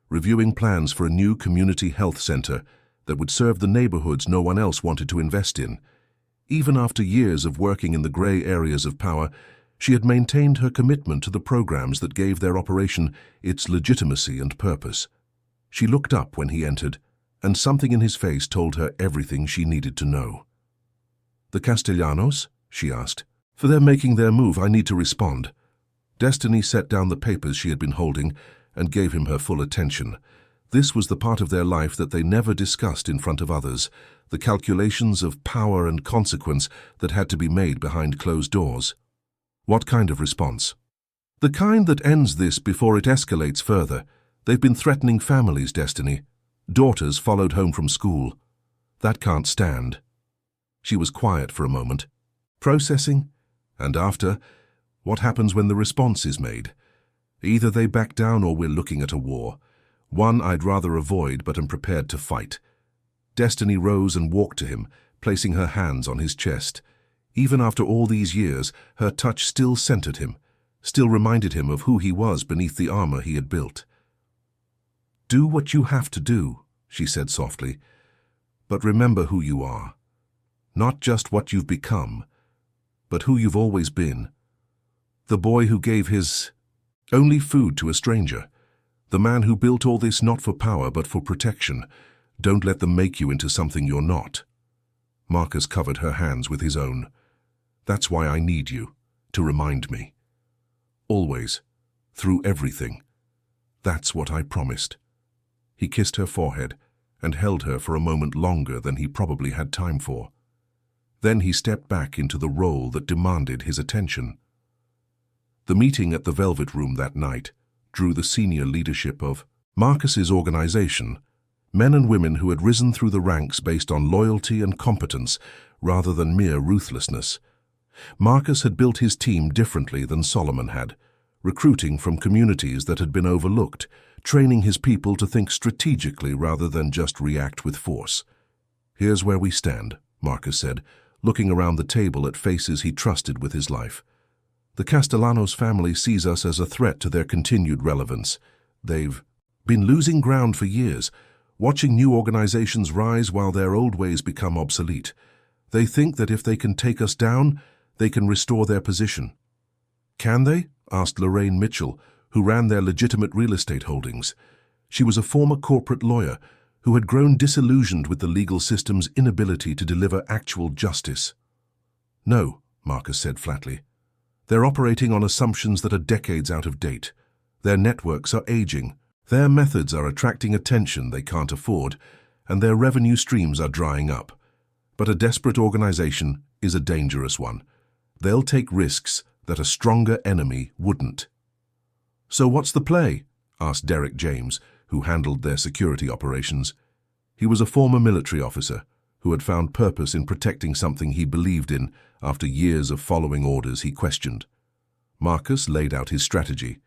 reviewing plans for a new community health center that would serve the neighborhoods no one else wanted to invest in. Even after years of working in the gray areas of power, she had maintained her commitment to the programs that gave their operation its legitimacy and purpose. She looked up when he entered, and something in his face told her everything she needed to know. "The Castellanos?" she asked. "For them making their move, I need to respond." Destiny set down the papers she had been holding and gave him her full attention. This was the part of their life that they never discussed in front of others, the calculations of power and consequence that had to be made behind closed doors. "What kind of response?" "The kind that ends this before it escalates further. They've been threatening families, Destiny. Daughters followed home from school. That can't stand." She was quiet for a moment, processing, and after, what happens when the response is made? Either they back down or we're looking at a war. One I'd rather avoid but am prepared to fight. Destiny rose and walked to him, placing her hands on his chest. Even after all these years, her touch still centered him, still reminded him of who he was beneath the armor he had built. "Do what you have to do," she said softly, "but remember who you are. Not just what you've become, but who you've always been. The boy who gave his only food to a stranger. The man who built all this not for power but for protection. Don't let them make you into something you're not. Marcus covered her hands with his own. That's why I need you, to remind me. Always, through everything. That's what I promised. He kissed her forehead and held her for a moment longer than he probably had time for. Then he stepped back into the role that demanded his attention. The meeting at the Velvet Room that night drew the senior leadership of Marcus's organization, men and women who had risen through the ranks based on loyalty and competence rather than mere ruthlessness. Marcus had built his team differently than Solomon had, recruiting from communities that had been overlooked, training his people to think strategically rather than just react with force. Here's where we stand, Marcus said, looking around the table at faces he trusted with his life. The Castellanos family sees us as a threat to their continued relevance. They've been losing ground for years, watching new organizations rise while their old ways become obsolete. They think that if they can take us down, they can restore their position. Can they? Asked Lorraine Mitchell, who ran their legitimate real estate holdings. She was a former corporate lawyer who had grown disillusioned with the legal system's inability to deliver actual justice. No, Marcus said flatly. They're operating on assumptions that are decades out of date. Their networks are aging. Their methods are attracting attention they can't afford, and their revenue streams are drying up. But a desperate organization is a dangerous one. They'll take risks that a stronger enemy wouldn't. So what's the play? Asked Derek James, who handled their security operations. He was a former military officer who had found purpose in protecting something he believed in after years of following orders he questioned. Marcus laid out his strategy.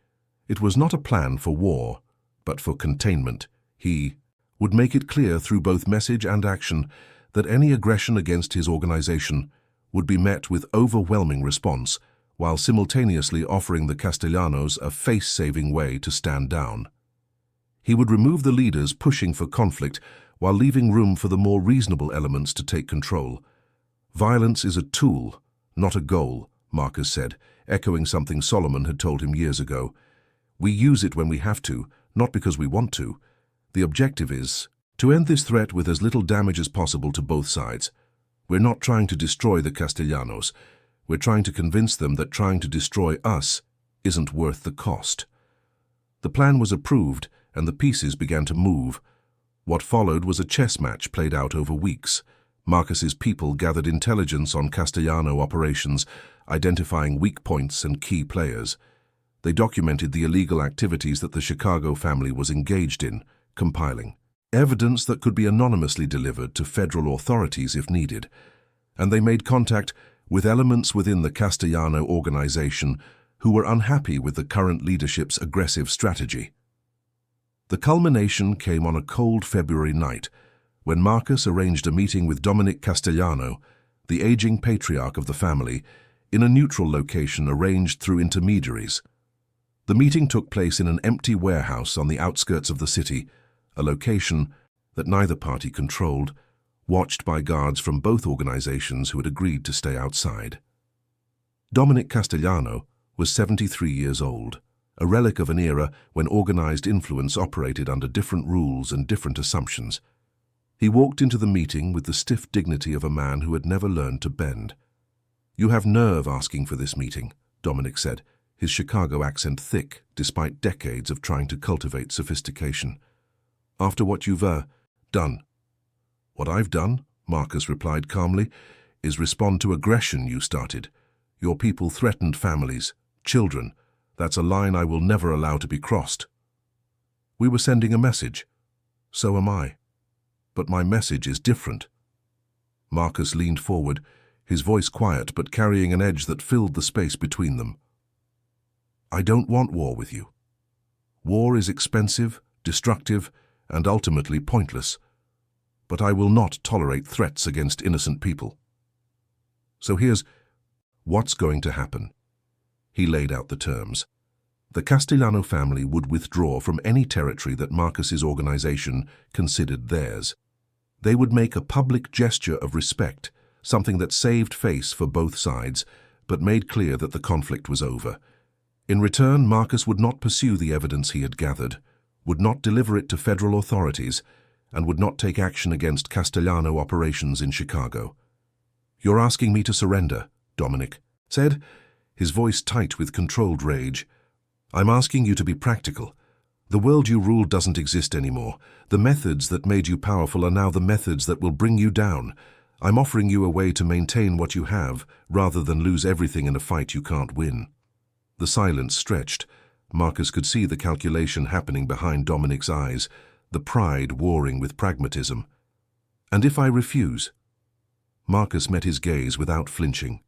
It was not a plan for war, but for containment. He would make it clear through both message and action that any aggression against his organization would be met with overwhelming response, while simultaneously offering the Castellanos a face-saving way to stand down. He would remove the leaders pushing for conflict while leaving room for the more reasonable elements to take control. Violence is a tool, not a goal, Marcus said, echoing something Solomon had told him years ago. We use it when we have to, not because we want to. The objective is to end this threat with as little damage as possible to both sides. We're not trying to destroy the Castellanos. We're trying to convince them that trying to destroy us isn't worth the cost. The plan was approved, and the pieces began to move. What followed was a chess match played out over weeks. Marcus's people gathered intelligence on Castellano operations, identifying weak points and key players. They documented the illegal activities that the Chicago family was engaged in, compiling evidence that could be anonymously delivered to federal authorities if needed. And they made contact with elements within the Castellano organization who were unhappy with the current leadership's aggressive strategy. The culmination came on a cold February night, when Marcus arranged a meeting with Dominic Castellano, the aging patriarch of the family, in a neutral location arranged through intermediaries. The meeting took place in an empty warehouse on the outskirts of the city, a location that neither party controlled, watched by guards from both organizations who had agreed to stay outside. Dominic Castellano was 73 years old, a relic of an era when organized influence operated under different rules and different assumptions. He walked into the meeting with the stiff dignity of a man who had never learned to bend. "You have nerve asking for this meeting," Dominic said, his Chicago accent thick despite decades of trying to cultivate sophistication. "After what you've done." "What I've done," Marcus replied calmly, "is respond to aggression you started. Your people threatened families, children. That's a line I will never allow to be crossed." "We were sending a message." "So am I. But my message is different." Marcus leaned forward, his voice quiet but carrying an edge that filled the space between them. "I don't want war with you. War is expensive, destructive, and ultimately pointless. But I will not tolerate threats against innocent people. So here's what's going to happen." He laid out the terms. The Castellano family would withdraw from any territory that Marcus's organization considered theirs. They would make a public gesture of respect, something that saved face for both sides, but made clear that the conflict was over. In return, Marcus would not pursue the evidence he had gathered, would not deliver it to federal authorities, and would not take action against Castellano operations in Chicago. "You're asking me to surrender," Dominic said, his voice tight with controlled rage. "I'm asking you to be practical. The world you ruled doesn't exist anymore. The methods that made you powerful are now the methods that will bring you down. I'm offering you a way to maintain what you have, rather than lose everything in a fight you can't win." The silence stretched. Marcus could see the calculation happening behind Dominic's eyes, the pride warring with pragmatism. "And if I refuse?" Marcus met his gaze without flinching.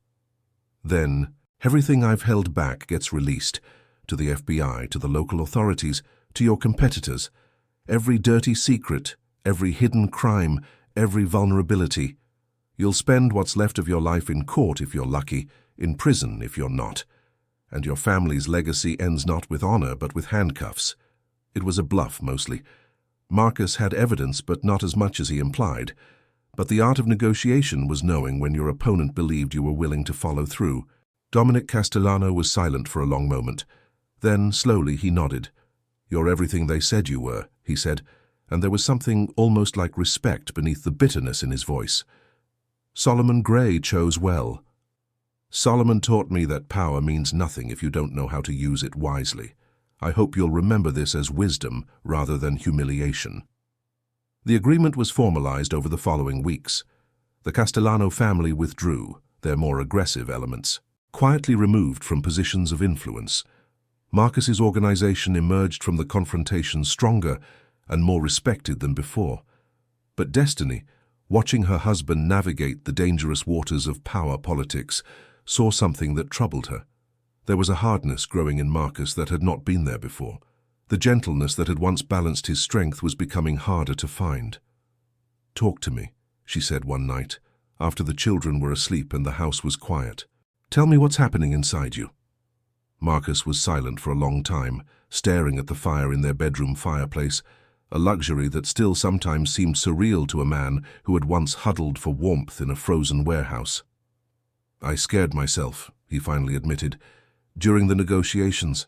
"Then, everything I've held back gets released, to the FBI, to the local authorities, to your competitors. Every dirty secret, every hidden crime, every vulnerability. You'll spend what's left of your life in court if you're lucky, in prison if you're not. And your family's legacy ends not with honor but with handcuffs." It was a bluff, mostly. Marcus had evidence, but not as much as he implied. But the art of negotiation was knowing when your opponent believed you were willing to follow through. Dominic Castellano was silent for a long moment. Then, slowly, he nodded. "You're everything they said you were," he said, and there was something almost like respect beneath the bitterness in his voice. "Solomon Gray chose well. Solomon taught me that power means nothing if you don't know how to use it wisely. I hope you'll remember this as wisdom rather than humiliation." The agreement was formalized over the following weeks. The Castellano family withdrew, their more aggressive elements, quietly removed from positions of influence. Marcus's organization emerged from the confrontation stronger and more respected than before. But Destiny, watching her husband navigate the dangerous waters of power politics, saw something that troubled her. There was a hardness growing in Marcus that had not been there before. The gentleness that had once balanced his strength was becoming harder to find. "Talk to me," she said one night, after the children were asleep and the house was quiet. "Tell me what's happening inside you." Marcus was silent for a long time, staring at the fire in their bedroom fireplace, a luxury that still sometimes seemed surreal to a man who had once huddled for warmth in a frozen warehouse. "I scared myself," he finally admitted, "during the negotiations.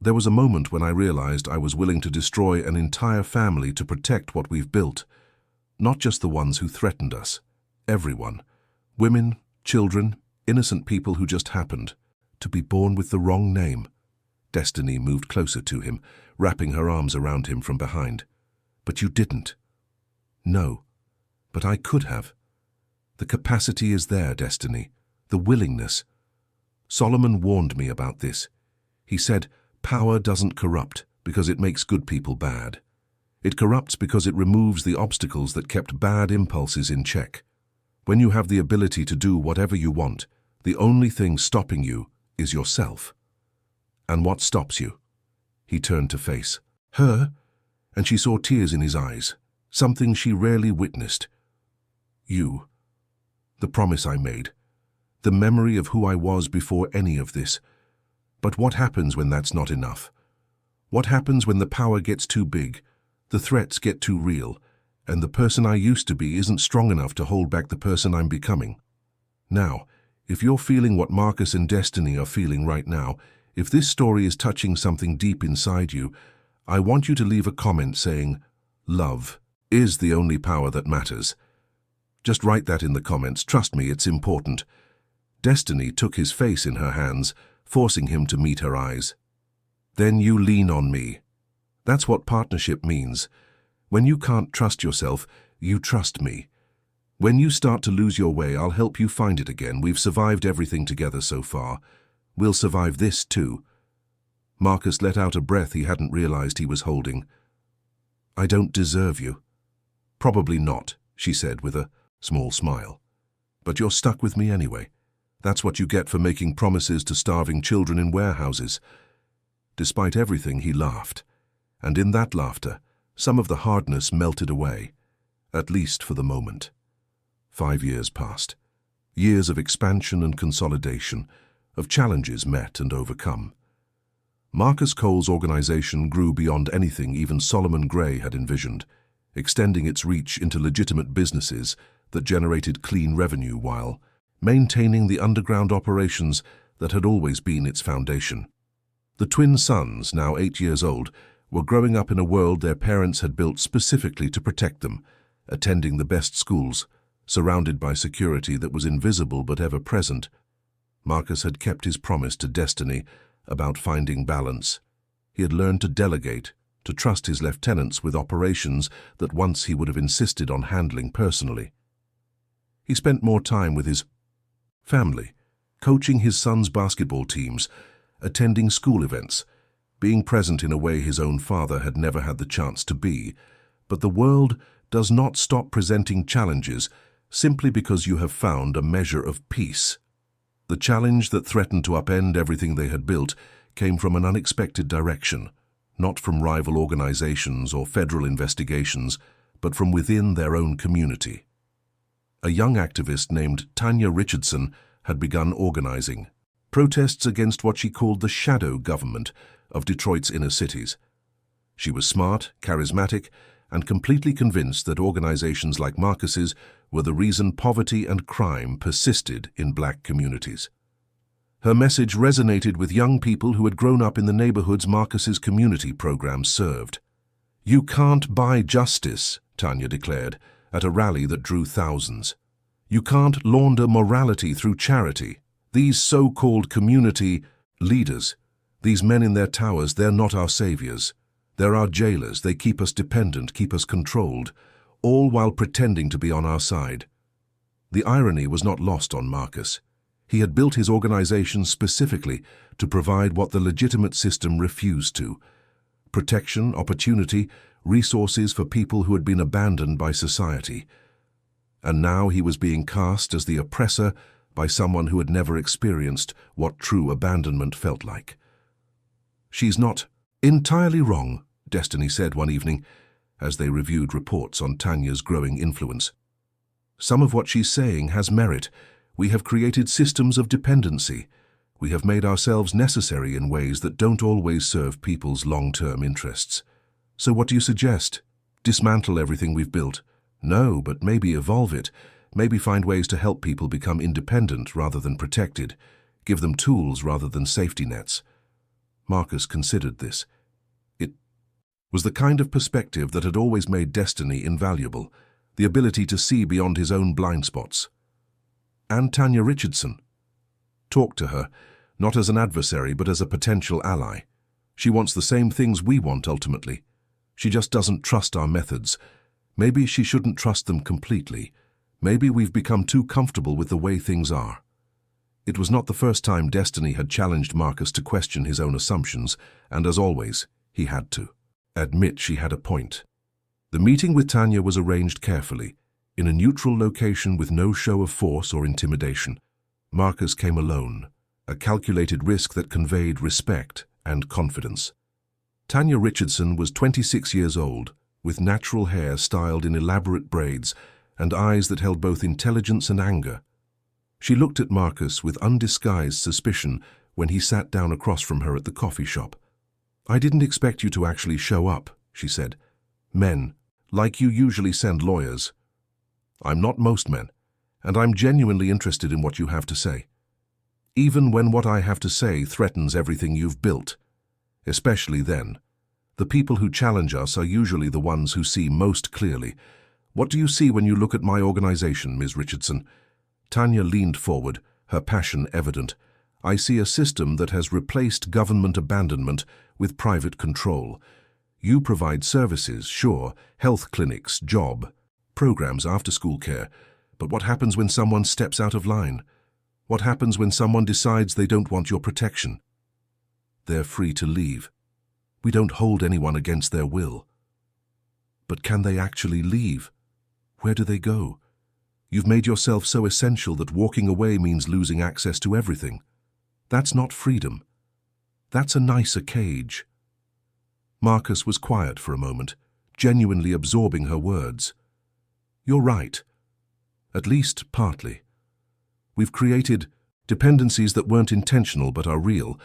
There was a moment when I realized I was willing to destroy an entire family to protect what we've built. Not just the ones who threatened us. Everyone. Women, children, innocent people who just happened to be born with the wrong name." Destiny moved closer to him, wrapping her arms around him from behind. "But you didn't." "No, but I could have. The capacity is there, Destiny. The willingness. Solomon warned me about this. He said, power doesn't corrupt because it makes good people bad. It corrupts because it removes the obstacles that kept bad impulses in check. When you have the ability to do whatever you want, the only thing stopping you is yourself." "And what stops you?" He turned to face her, and she saw tears in his eyes, something she rarely witnessed. "You. The promise I made. The memory of who I was before any of this. But what happens when that's not enough? What happens when the power gets too big, the threats get too real, and the person I used to be isn't strong enough to hold back the person I'm becoming? Now, if you're feeling what Marcus and Destiny are feeling right now, if this story is touching something deep inside you, I want you to leave a comment saying, 'Love is the only power that matters.' Just write that in the comments. Trust me, it's important." Destiny took his face in her hands, forcing him to meet her eyes. "Then you lean on me. That's what partnership means. When you can't trust yourself, you trust me. When you start to lose your way, I'll help you find it again. We've survived everything together so far. We'll survive this too." Marcus let out a breath he hadn't realized he was holding. "I don't deserve you." "Probably not," she said with a small smile. "But you're stuck with me anyway. That's what you get for making promises to starving children in warehouses." Despite everything, he laughed. And in that laughter, some of the hardness melted away, at least for the moment. 5 years passed. Years of expansion and consolidation, of challenges met and overcome. Marcus Cole's organization grew beyond anything even Solomon Gray had envisioned, extending its reach into legitimate businesses that generated clean revenue while maintaining the underground operations that had always been its foundation. The twin sons, now 8 years old, were growing up in a world their parents had built specifically to protect them, attending the best schools, surrounded by security that was invisible but ever present. Marcus had kept his promise to Destiny about finding balance. He had learned to delegate, to trust his lieutenants with operations that once he would have insisted on handling personally. He spent more time with his family, coaching his sons' basketball teams, attending school events, being present in a way his own father had never had the chance to be. But the world does not stop presenting challenges simply because you have found a measure of peace. The challenge that threatened to upend everything they had built came from an unexpected direction, not from rival organizations or federal investigations, but from within their own community. A young activist named Tanya Richardson had begun organizing protests against what she called the shadow government of Detroit's inner cities. She was smart, charismatic, and completely convinced that organizations like Marcus's were the reason poverty and crime persisted in black communities. Her message resonated with young people who had grown up in the neighborhoods Marcus's community programs served. "You can't buy justice," Tanya declared, at a rally that drew thousands. "You can't launder morality through charity. These so-called community leaders, these men in their towers, they're not our saviors. They're our jailers. They keep us dependent, keep us controlled, all while pretending to be on our side." The irony was not lost on Marcus. He had built his organization specifically to provide what the legitimate system refused to: protection, opportunity, resources for people who had been abandoned by society. And now he was being cast as the oppressor by someone who had never experienced what true abandonment felt like. "She's not entirely wrong," Destiny said one evening, as they reviewed reports on Tanya's growing influence. "Some of what she's saying has merit. We have created systems of dependency. We have made ourselves necessary in ways that don't always serve people's long-term interests. So what do you suggest? Dismantle everything we've built? No, but maybe evolve it. Maybe find ways to help people become independent rather than protected. Give them tools rather than safety nets." Marcus considered this. It was the kind of perspective that had always made Destiny invaluable, the ability to see beyond his own blind spots. And Tanya Richardson. Talk to her, not as an adversary but as a potential ally. She wants the same things we want ultimately. She just doesn't trust our methods. Maybe she shouldn't trust them completely. Maybe we've become too comfortable with the way things are. It was not the first time Destiny had challenged Marcus to question his own assumptions, and as always, he had to admit she had a point. The meeting with Tanya was arranged carefully, in a neutral location with no show of force or intimidation. Marcus came alone, a calculated risk that conveyed respect and confidence. Tanya Richardson was 26 years old, with natural hair styled in elaborate braids and eyes that held both intelligence and anger. She looked at Marcus with undisguised suspicion when he sat down across from her at the coffee shop. "I didn't expect you to actually show up," she said. "Men, like you, usually send lawyers. I'm not most men, and I'm genuinely interested in what you have to say. Even when what I have to say threatens everything you've built. Especially then. The people who challenge us are usually the ones who see most clearly. What do you see when you look at my organization, Ms. Richardson?" Tanya leaned forward, her passion evident. "I see a system that has replaced government abandonment with private control. You provide services, sure, health clinics, job, programs, after-school care. But what happens when someone steps out of line? What happens when someone decides they don't want your protection? They're free to leave. We don't hold anyone against their will. But can they actually leave? Where do they go? You've made yourself so essential that walking away means losing access to everything. That's not freedom. That's a nicer cage." Marcus was quiet for a moment, genuinely absorbing her words. "You're right. At least partly. We've created dependencies that weren't intentional but are real.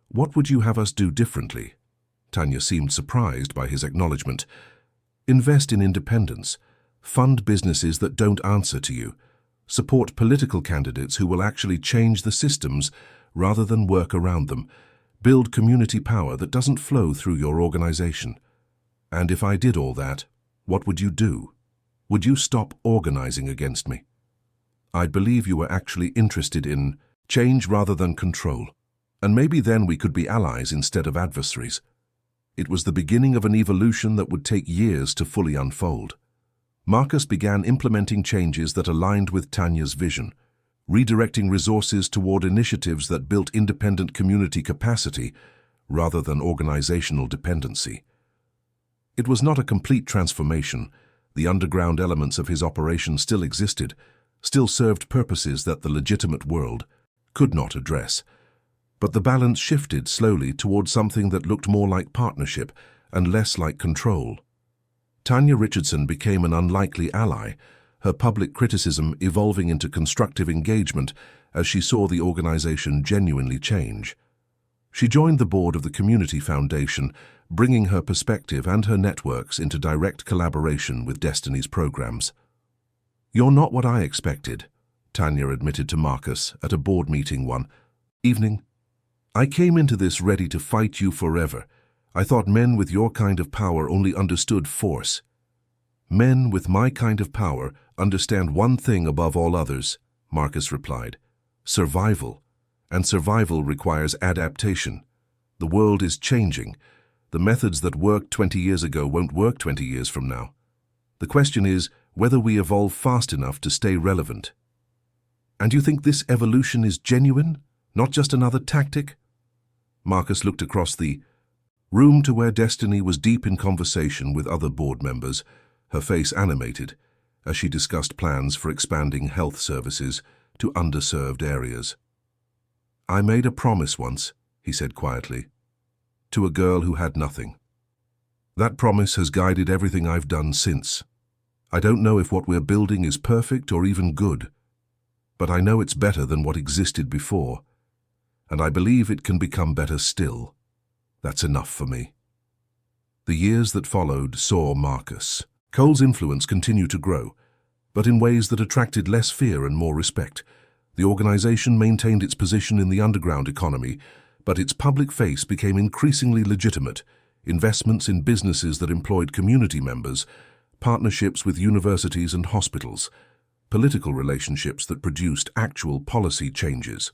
What would you have us do differently?" Tanya seemed surprised by his acknowledgement. "Invest in independence. Fund businesses that don't answer to you. Support political candidates who will actually change the systems rather than work around them. build community power that doesn't flow through your organization. And if I did all that, what would you do? Would you stop organizing against me? I'd believe you were actually interested in change rather than control. And maybe then we could be allies instead of adversaries. It was the beginning of an evolution that would take years to fully unfold. Marcus began implementing changes that aligned with Tanya's vision, redirecting resources toward initiatives that built independent community capacity rather than organizational dependency. It was not a complete transformation. The underground elements of his operation still existed, still served purposes that the legitimate world could not address. But the balance shifted slowly toward something that looked more like partnership and less like control. Tanya Richardson became an unlikely ally, her public criticism evolving into constructive engagement as she saw the organization genuinely change. She joined the board of the Community Foundation, bringing her perspective and her networks into direct collaboration with Destiny's programs. "You're not what I expected," Tanya admitted to Marcus at a board meeting one evening. "I came into this ready to fight you forever. I thought men with your kind of power only understood force. Men with my kind of power understand one thing above all others," Marcus replied: survival. And survival requires adaptation. The world is changing. The methods that worked 20 years ago won't work 20 years from now. The question is whether we evolve fast enough to stay relevant. "And you think this evolution is genuine, not just another tactic?" Marcus looked across the room to where Destiny was deep in conversation with other board members, her face animated, as she discussed plans for expanding health services to underserved areas. "I made a promise once," he said quietly, "to a girl who had nothing. That promise has guided everything I've done since. I don't know if what we're building is perfect or even good, but I know it's better than what existed before, and I believe it can become better still. That's enough for me." The years that followed saw Marcus Cole's influence continue to grow, but in ways that attracted less fear and more respect. The organization maintained its position in the underground economy, but its public face became increasingly legitimate. Investments in businesses that employed community members, partnerships with universities and hospitals, political relationships that produced actual policy changes.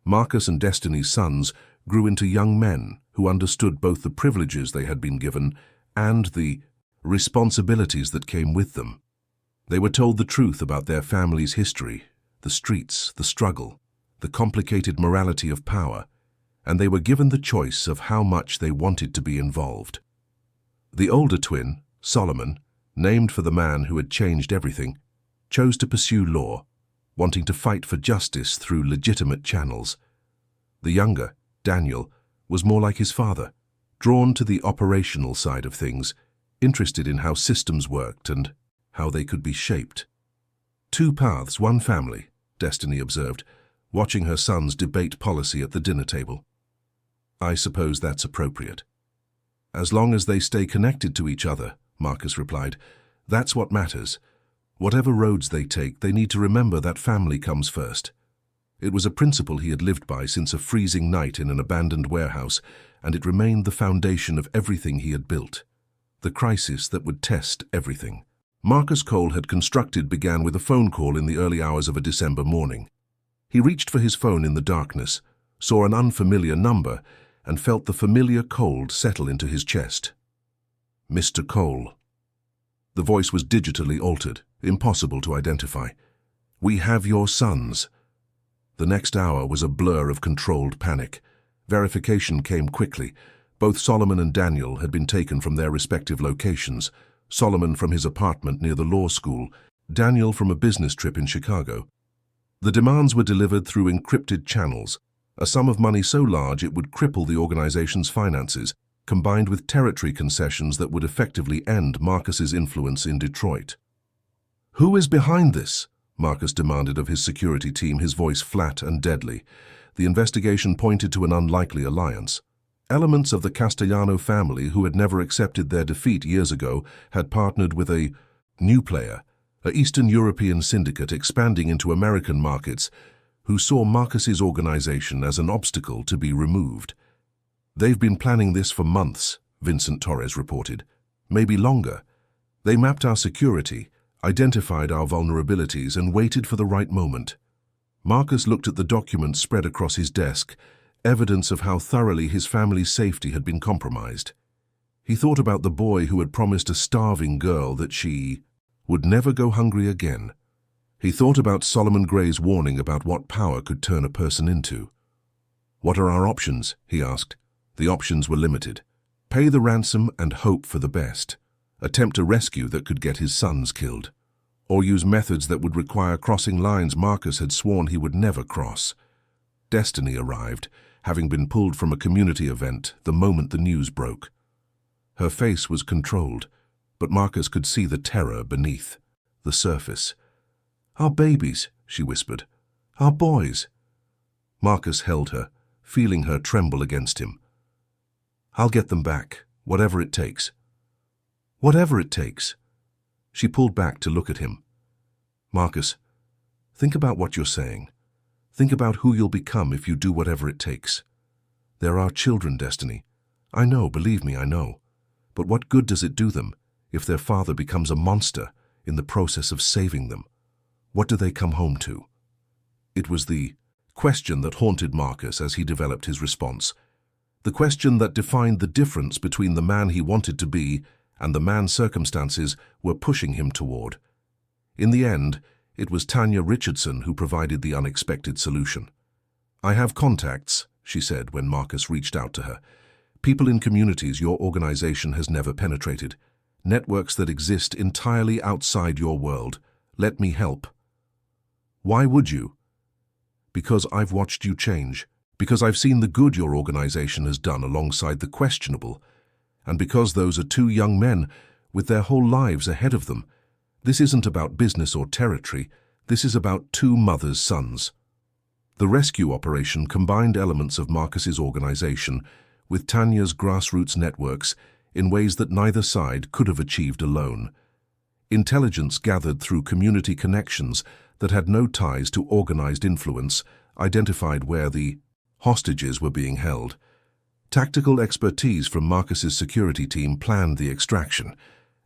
Marcus and Destiny's sons grew into young men who understood both the privileges they had been given and the responsibilities that came with them. They were told the truth about their family's history, the streets, the struggle, the complicated morality of power, and they were given the choice of how much they wanted to be involved. The older twin, Solomon, named for the man who had changed everything, chose to pursue law, wanting to fight for justice through legitimate channels. The younger, Daniel, was more like his father, drawn to the operational side of things, interested in how systems worked and how they could be shaped. "Two paths, one family," Destiny observed, watching her sons debate policy at the dinner table. "I suppose that's appropriate." "As long as they stay connected to each other," Marcus replied, "that's what matters. Whatever roads they take, they need to remember that family comes first." It was a principle he had lived by since a freezing night in an abandoned warehouse, and it remained the foundation of everything he had built. The crisis that would test everything Marcus Cole had constructed began with a phone call in the early hours of a December morning. He reached for his phone in the darkness, saw an unfamiliar number, and felt the familiar cold settle into his chest. "Mr. Cole." The voice was digitally altered, impossible to identify. "We have your sons." The next hour was a blur of controlled panic. Verification came quickly. Both Solomon and Daniel had been taken from their respective locations, Solomon from his apartment near the law school, Daniel from a business trip in Chicago. The demands were delivered through encrypted channels, a sum of money so large it would cripple the organization's finances, combined with territory concessions that would effectively end Marcus's influence in Detroit. "Who is behind this?" Marcus demanded of his security team, his voice flat and deadly. The investigation pointed to an unlikely alliance. Elements of the Castellano family, who had never accepted their defeat years ago, had partnered with a new player, an Eastern European syndicate expanding into American markets, who saw Marcus's organization as an obstacle to be removed. They've been planning this for months, Vincent Torres reported. Maybe longer. They mapped our security, identified our vulnerabilities, and waited for the right moment. Marcus looked at the documents spread across his desk, evidence of how thoroughly his family's safety had been compromised. He thought about the boy who had promised a starving girl that she would never go hungry again. He thought about Solomon Gray's warning about what power could turn a person into. "What are our options?" he asked. The options were limited. Pay the ransom and hope for the best. Attempt a rescue that could get his sons killed. Or use methods that would require crossing lines Marcus had sworn he would never cross. Destiny arrived, having been pulled from a community event the moment the news broke. Her face was controlled, but Marcus could see the terror beneath, the surface. "Our babies," she whispered. "Our boys." Marcus held her, feeling her tremble against him. "I'll get them back, whatever it takes." "Whatever it takes." She pulled back to look at him. "Marcus, think about what you're saying. Think about who you'll become if you do whatever it takes. There are children, Destiny. I know, believe me, I know. But what good does it do them if their father becomes a monster in the process of saving them? What do they come home to?" It was the question that haunted Marcus as he developed his response. The question that defined the difference between the man he wanted to be and the man circumstances were pushing him toward. In the end, it was Tanya Richardson who provided the unexpected solution. "I have contacts," she said when Marcus reached out to her. "People in communities your organization has never penetrated. Networks that exist entirely outside your world. Let me help." "Why would you?" "Because I've watched you change. Because I've seen the good your organization has done alongside the questionable. And because those are two young men with their whole lives ahead of them. This isn't about business or territory. This is about two mothers' sons." The rescue operation combined elements of Marcus's organization with Tanya's grassroots networks in ways that neither side could have achieved alone. Intelligence gathered through community connections that had no ties to organized influence identified where the hostages were being held. Tactical expertise from Marcus's security team planned the extraction,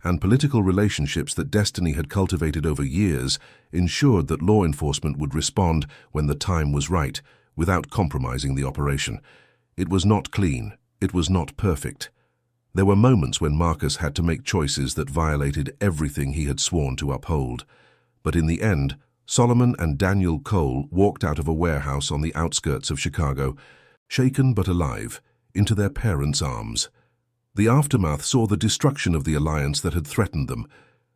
and political relationships that Destiny had cultivated over years ensured that law enforcement would respond when the time was right, without compromising the operation. It was not clean. It was not perfect. There were moments when Marcus had to make choices that violated everything he had sworn to uphold. But in the end, Solomon and Daniel Cole walked out of a warehouse on the outskirts of Chicago, shaken but alive, into their parents' arms. The aftermath saw the destruction of the alliance that had threatened them.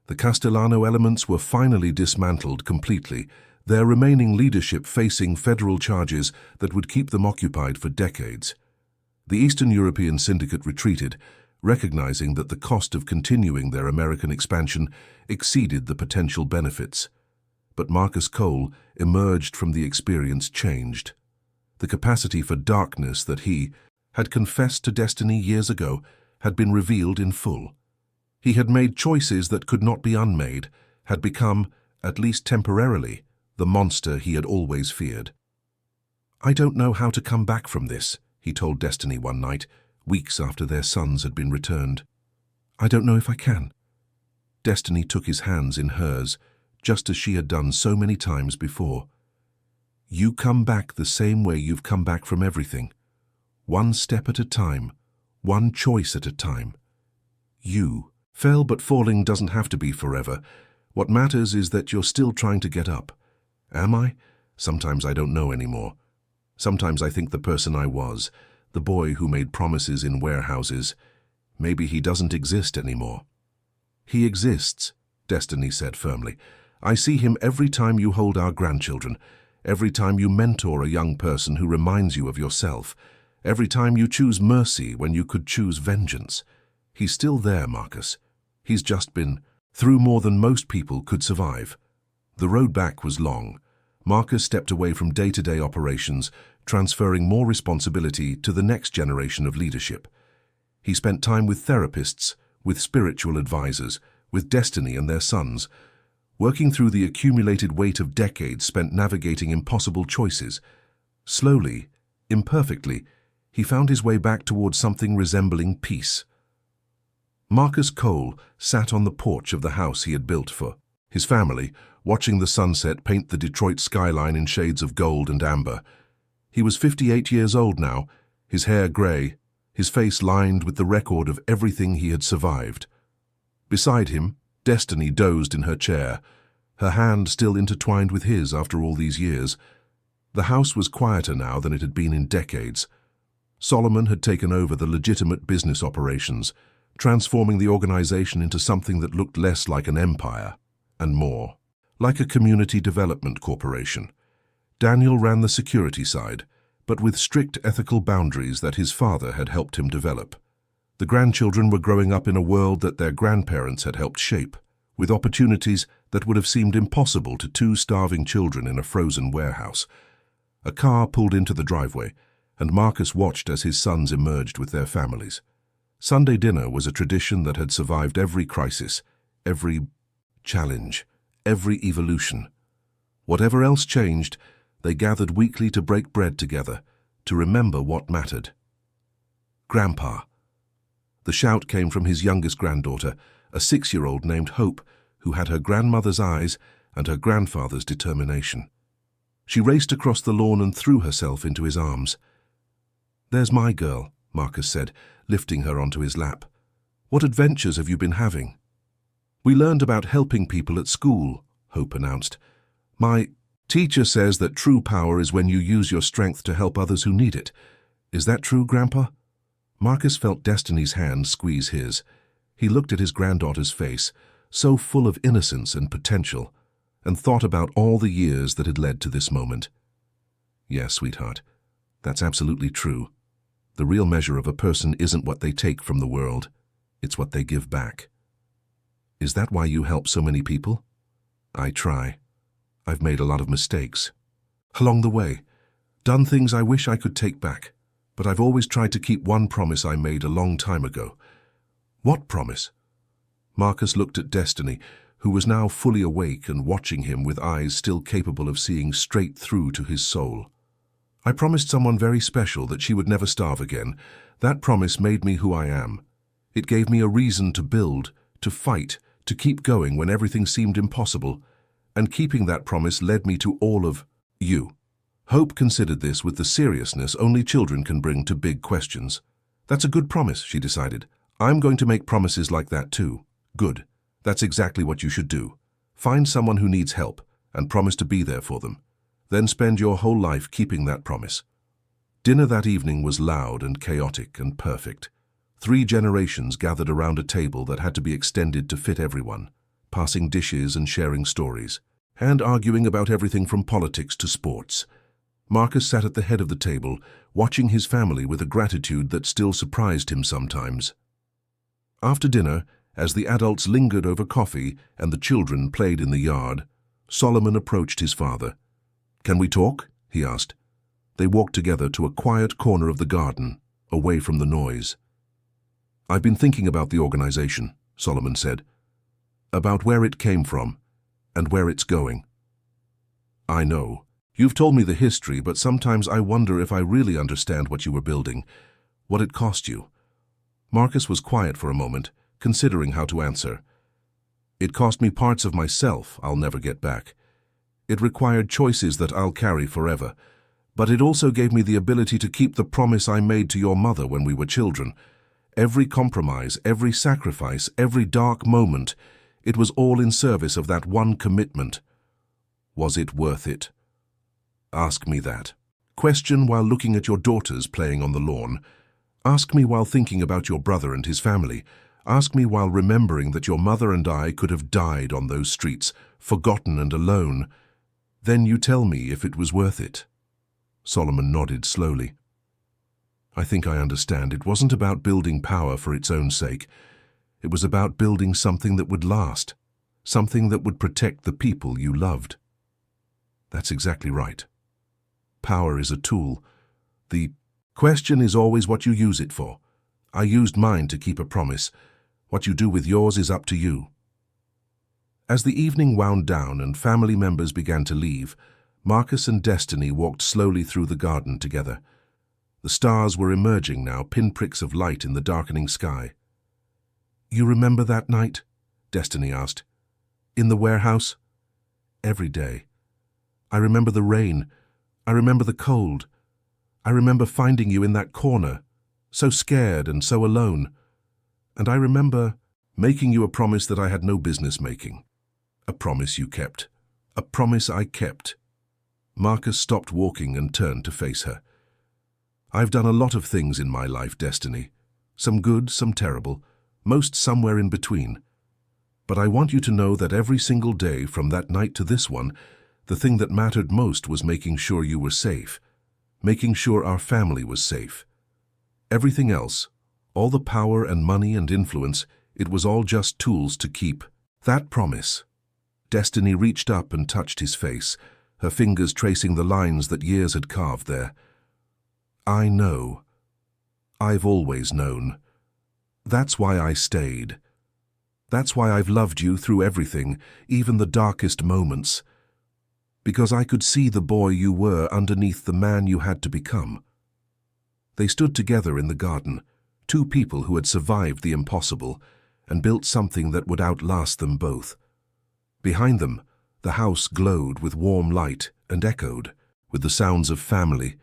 The Castellano elements were finally dismantled completely, their remaining leadership facing federal charges that would keep them occupied for decades. The Eastern European syndicate retreated, recognizing that the cost of continuing their American expansion exceeded the potential benefits. But Marcus Cole emerged from the experience changed. The capacity for darkness that he had confessed to Destiny years ago had been revealed in full. He had made choices that could not be unmade, had become, at least temporarily, the monster he had always feared. "I don't know how to come back from this," he told Destiny one night, weeks after their sons had been returned. "I don't know if I can." Destiny took his hands in hers, just as she had done so many times before. "You come back the same way you've come back from everything. One step at a time, one choice at a time. You fell, but falling doesn't have to be forever. What matters is that you're still trying to get up. Am I? Sometimes I don't know anymore. Sometimes I think the person I was, the boy who made promises in warehouses, maybe he doesn't exist anymore." "He exists," Destiny said firmly. "I see him every time you hold our grandchildren, every time you mentor a young person who reminds you of yourself, every time you choose mercy when you could choose vengeance. He's still there, Marcus. He's just been through more than most people could survive." The road back was long. Marcus stepped away from day-to-day operations, transferring more responsibility to the next generation of leadership. He spent time with therapists, with spiritual advisors, with Destiny and their sons, working through the accumulated weight of decades spent navigating impossible choices. Slowly, imperfectly, he found his way back towards something resembling peace. Marcus Cole sat on the porch of the house he had built for his family, watching the sunset paint the Detroit skyline in shades of gold and amber. He was 58 years old now, his hair grey, his face lined with the record of everything he had survived. Beside him, Destiny dozed in her chair, her hand still intertwined with his after all these years. The house was quieter now than it had been in decades. Solomon had taken over the legitimate business operations, transforming the organization into something that looked less like an empire and more like a community development corporation. Daniel ran the security side, but with strict ethical boundaries that his father had helped him develop. The grandchildren were growing up in a world that their grandparents had helped shape, with opportunities that would have seemed impossible to two starving children in a frozen warehouse. A car pulled into the driveway, and Marcus watched as his sons emerged with their families. Sunday dinner was a tradition that had survived every crisis, every challenge, every evolution. Whatever else changed, they gathered weekly to break bread together, to remember what mattered. "Grandpa." The shout came from his youngest granddaughter, a 6-year-old named Hope, who had her grandmother's eyes and her grandfather's determination. She raced across the lawn and threw herself into his arms. "There's my girl," Marcus said, lifting her onto his lap. "What adventures have you been having?" "We learned about helping people at school," Hope announced. "My teacher says that true power is when you use your strength to help others who need it. Is that true, Grandpa?" Marcus felt Destiny's hand squeeze his. He looked at his granddaughter's face, so full of innocence and potential, and thought about all the years that had led to this moment. "Yes, sweetheart, that's absolutely true. The real measure of a person isn't what they take from the world, it's what they give back." "Is that why you help so many people?" "I try. I've made a lot of mistakes along the way, done things I wish I could take back, but I've always tried to keep one promise I made a long time ago." "What promise?" Marcus looked at Destiny, who was now fully awake and watching him with eyes still capable of seeing straight through to his soul. "I promised someone very special that she would never starve again. That promise made me who I am. It gave me a reason to build, to fight, to keep going when everything seemed impossible. And keeping that promise led me to all of you." Hope considered this with the seriousness only children can bring to big questions. "That's a good promise," she decided. "I'm going to make promises like that too." "Good. That's exactly what you should do. Find someone who needs help and promise to be there for them. Then spend your whole life keeping that promise." Dinner that evening was loud and chaotic and perfect. 3 generations gathered around a table that had to be extended to fit everyone, passing dishes and sharing stories, and arguing about everything from politics to sports. Marcus sat at the head of the table, watching his family with a gratitude that still surprised him sometimes. After dinner, as the adults lingered over coffee and the children played in the yard, Solomon approached his father. "Can we talk?" he asked. They walked together to a quiet corner of the garden, away from the noise. "I've been thinking about the organization," Solomon said. "About where it came from and where it's going." "I know. You've told me the history, but sometimes I wonder if I really understand what you were building, what it cost you." Marcus was quiet for a moment, considering how to answer. "It cost me parts of myself I'll never get back. It required choices that I'll carry forever. But it also gave me the ability to keep the promise I made to your mother when we were children. Every compromise, every sacrifice, every dark moment, it was all in service of that one commitment. Was it worth it? Ask me that. Question while looking at your daughters playing on the lawn. Ask me while thinking about your brother and his family. Ask me while remembering that your mother and I could have died on those streets, forgotten and alone. Then you tell me if it was worth it." Solomon nodded slowly. "I think I understand. It wasn't about building power for its own sake. It was about building something that would last, something that would protect the people you loved." "That's exactly right. Power is a tool. The question is always what you use it for. I used mine to keep a promise. What you do with yours is up to you." As the evening wound down and family members began to leave, Marcus and Destiny walked slowly through the garden together. The stars were emerging now, pinpricks of light in the darkening sky. "You remember that night?" Destiny asked. "In the warehouse?" "Every day. I remember the rain. I remember the cold. I remember finding you in that corner, so scared and so alone. And I remember making you a promise that I had no business making. A promise you kept. A promise I kept." Marcus stopped walking and turned to face her. "I've done a lot of things in my life, Destiny. Some good, some terrible, most somewhere in between. But I want you to know that every single day from that night to this one, the thing that mattered most was making sure you were safe, making sure our family was safe. Everything else, all the power and money and influence, it was all just tools to keep that promise." Destiny reached up and touched his face, her fingers tracing the lines that years had carved there. "I know. I've always known. That's why I stayed. That's why I've loved you through everything, even the darkest moments. Because I could see the boy you were underneath the man you had to become." They stood together in the garden, two people who had survived the impossible and built something that would outlast them both. Behind them, the house glowed with warm light and echoed with the sounds of family.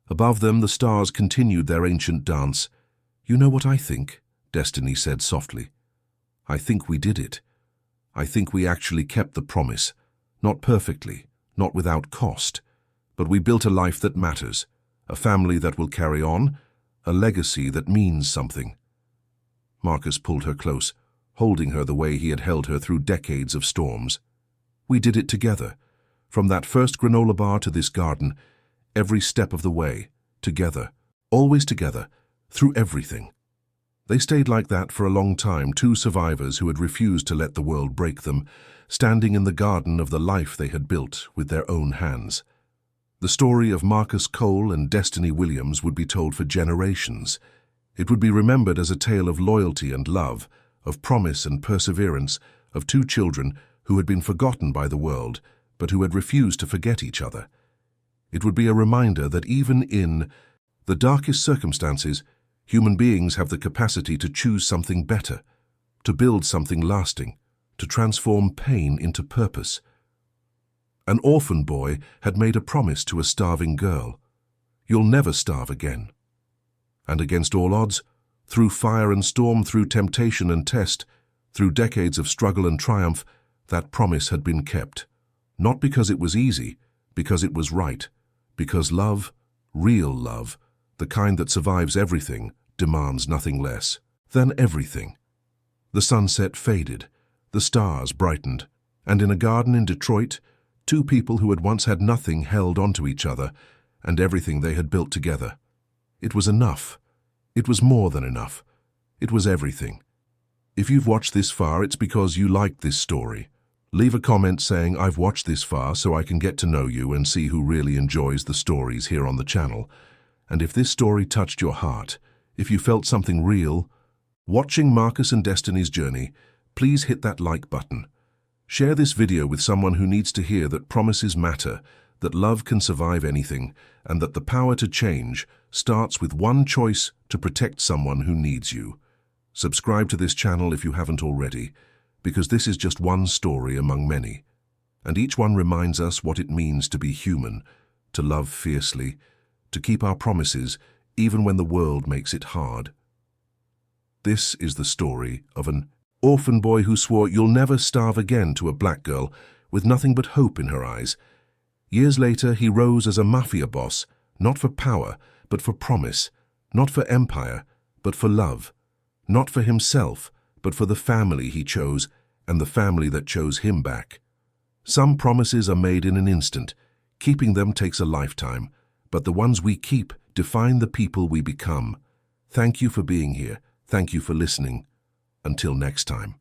Above them, the stars continued their ancient dance. "You know what I think?" Destiny said softly. "I think we did it. I think we actually kept the promise. Not perfectly, not without cost, but we built a life that matters, a family that will carry on, a legacy that means something." Marcus pulled her close, holding her the way he had held her through decades of storms. "We did it together. From that first granola bar to this garden, every step of the way, together, always together, through everything." They stayed like that for a long time, two survivors who had refused to let the world break them, standing in the garden of the life they had built with their own hands. The story of Marcus Cole and Destiny Williams would be told for generations. It would be remembered as a tale of loyalty and love, of promise and perseverance, of two children who had been forgotten by the world, but who had refused to forget each other. It would be a reminder that even in the darkest circumstances, human beings have the capacity to choose something better, to build something lasting, to transform pain into purpose. An orphan boy had made a promise to a starving girl. "You'll never starve again." And against all odds, through fire and storm, through temptation and test, through decades of struggle and triumph, that promise had been kept. Not because it was easy, because it was right. Because love, real love, the kind that survives everything, demands nothing less than everything. The sunset faded, the stars brightened, and in a garden in Detroit, two people who had once had nothing held onto each other and everything they had built together. It was enough. It was more than enough. It was everything. If you've watched this far, it's because you liked this story. Leave a comment saying, "I've watched this far," so I can get to know you and see who really enjoys the stories here on the channel. And if this story touched your heart, if you felt something real, watching Marcus and Destiny's journey, please hit that like button. Share this video with someone who needs to hear that promises matter, that love can survive anything, and that the power to change starts with one choice to protect someone who needs you. Subscribe to this channel if you haven't already, because this is just one story among many, and each one reminds us what it means to be human, to love fiercely, to keep our promises even when the world makes it hard. This is the story of an orphan boy who swore "you'll never starve again" to a black girl with nothing but hope in her eyes. Years later, he rose as a Mafia boss, not for power, but for promise, not for empire, but for love, not for himself, but for the family he chose and the family that chose him back. Some promises are made in an instant. Keeping them takes a lifetime, but the ones we keep define the people we become. Thank you for being here. Thank you for listening. Until next time.